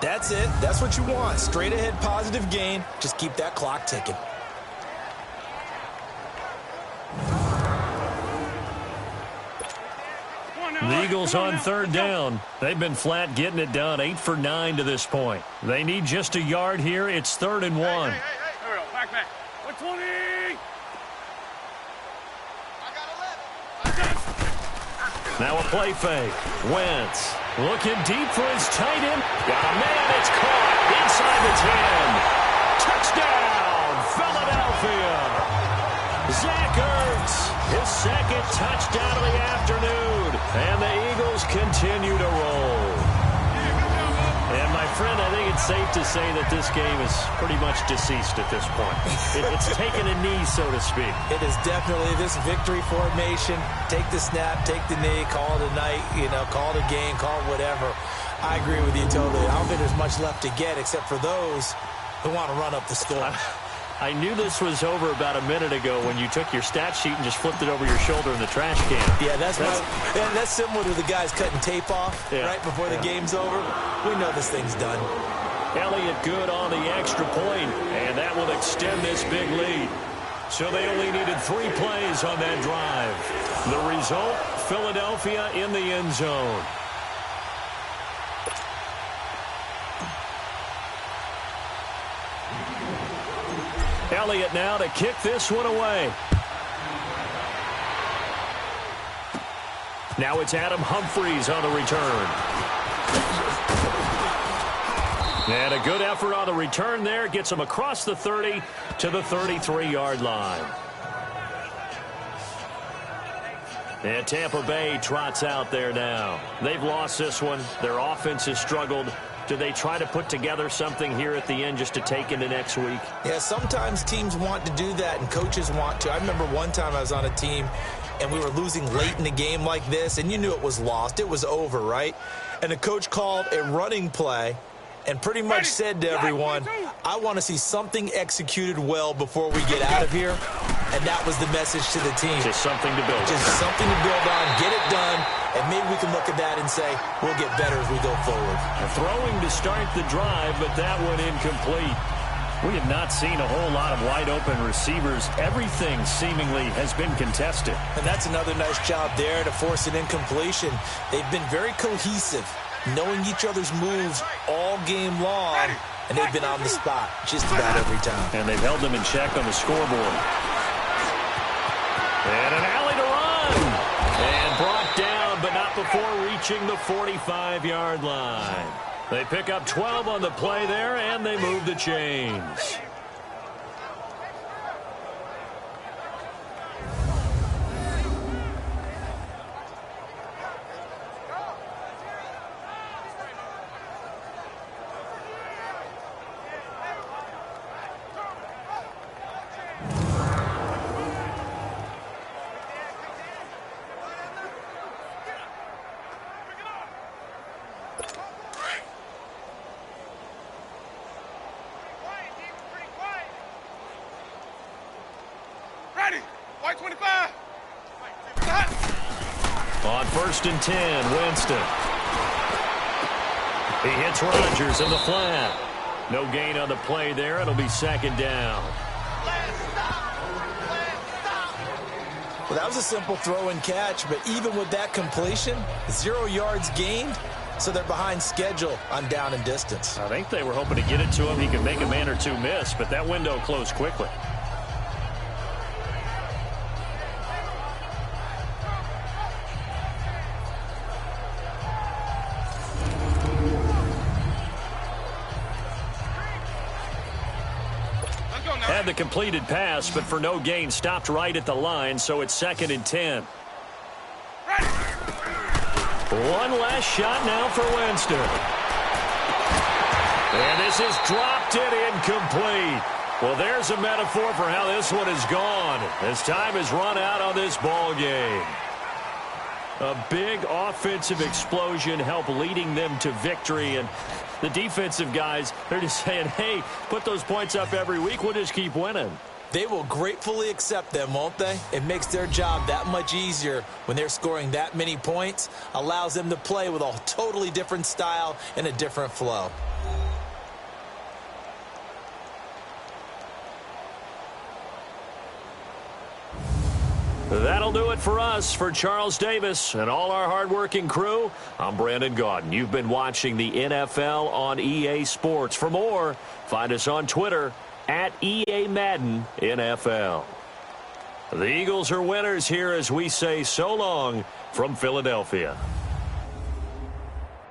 That's it. That's what you want. Straight ahead positive gain. Just keep that clock ticking. The Eagles on 3rd down. They've been flat getting it done. 8 for 9 to this point. They need just a yard here. It's 3rd and 1. Here we go. Back. 120. Now a play fake. Wentz looking deep for his tight end. Got a man. It's caught inside the 10. Touchdown, Philadelphia. Zach Ertz, his second touchdown of the afternoon. And the Eagles continue to roll. And, my friend, I think it's safe to say that this game is pretty much deceased at this point. It's taken a knee, so to speak. It is definitely this victory formation. Take the snap, take the knee, call it a night, call it a game, call it whatever. I agree with you totally. I don't think there's much left to get except for those who want to run up the score. I knew this was over about a minute ago when you took your stat sheet and just flipped it over your shoulder in the trash can. Yeah, that's similar to the guys cutting tape off right before the game's over. We know this thing's done. Elliott good on the extra point, and that will extend this big lead. So they only needed 3 plays on that drive. The result, Philadelphia in the end zone. Elliott now to kick this one away. Now it's Adam Humphries on the return. And a good effort on the return there. Gets him across the 30 to the 33-yard line. And Tampa Bay trots out there now. They've lost this one. Their offense has struggled. Do they try to put together something here at the end just to take into next week? Yeah, sometimes teams want to do that and coaches want to. I remember one time I was on a team and we were losing late in the game like this, and you knew it was lost. It was over, right? And the coach called a running play and pretty much said to everyone, I want to see something executed well before we get out of here. And that was the message to the team. Just something to build on. Just something to build on, get it done, and maybe we can look at that and say, we'll get better as we go forward. Throwing to start the drive, but that one incomplete. We have not seen a whole lot of wide-open receivers. Everything seemingly has been contested. And that's another nice job there to force an incompletion. They've been very cohesive, knowing each other's moves all game long, and they've been on the spot just about every time. And they've held them in check on the scoreboard. And an alley to run. And brought down, but not before reaching the 45-yard line. They pick up 12 on the play there, and they move the chains. On 1st and 10, Winston. He hits Rodgers in the flat. No gain on the play there. It'll be 2nd down. Well, that was a simple throw and catch, but even with that completion, 0 yards gained, so they're behind schedule on down and distance. I think they were hoping to get it to him. He could make a man or two miss, but that window closed quickly. Had the completed pass, but for no gain, stopped right at the line, so it's 2nd and 10. One last shot now for Winston. And this is dropped it incomplete. Well, there's a metaphor for how this one is gone, as time has run out on this ball game. A big offensive explosion helped leading them to victory, and the defensive guys, they're just saying, hey, put those points up every week, we'll just keep winning. They will gratefully accept them, won't they? It makes their job that much easier when they're scoring that many points, allows them to play with a totally different style and a different flow. That'll do it for us. For Charles Davis and all our hardworking crew, I'm Brandon Gaudin. You've been watching the NFL on EA Sports. For more, find us on Twitter at EA Madden NFL. The Eagles are winners here as we say so long from Philadelphia.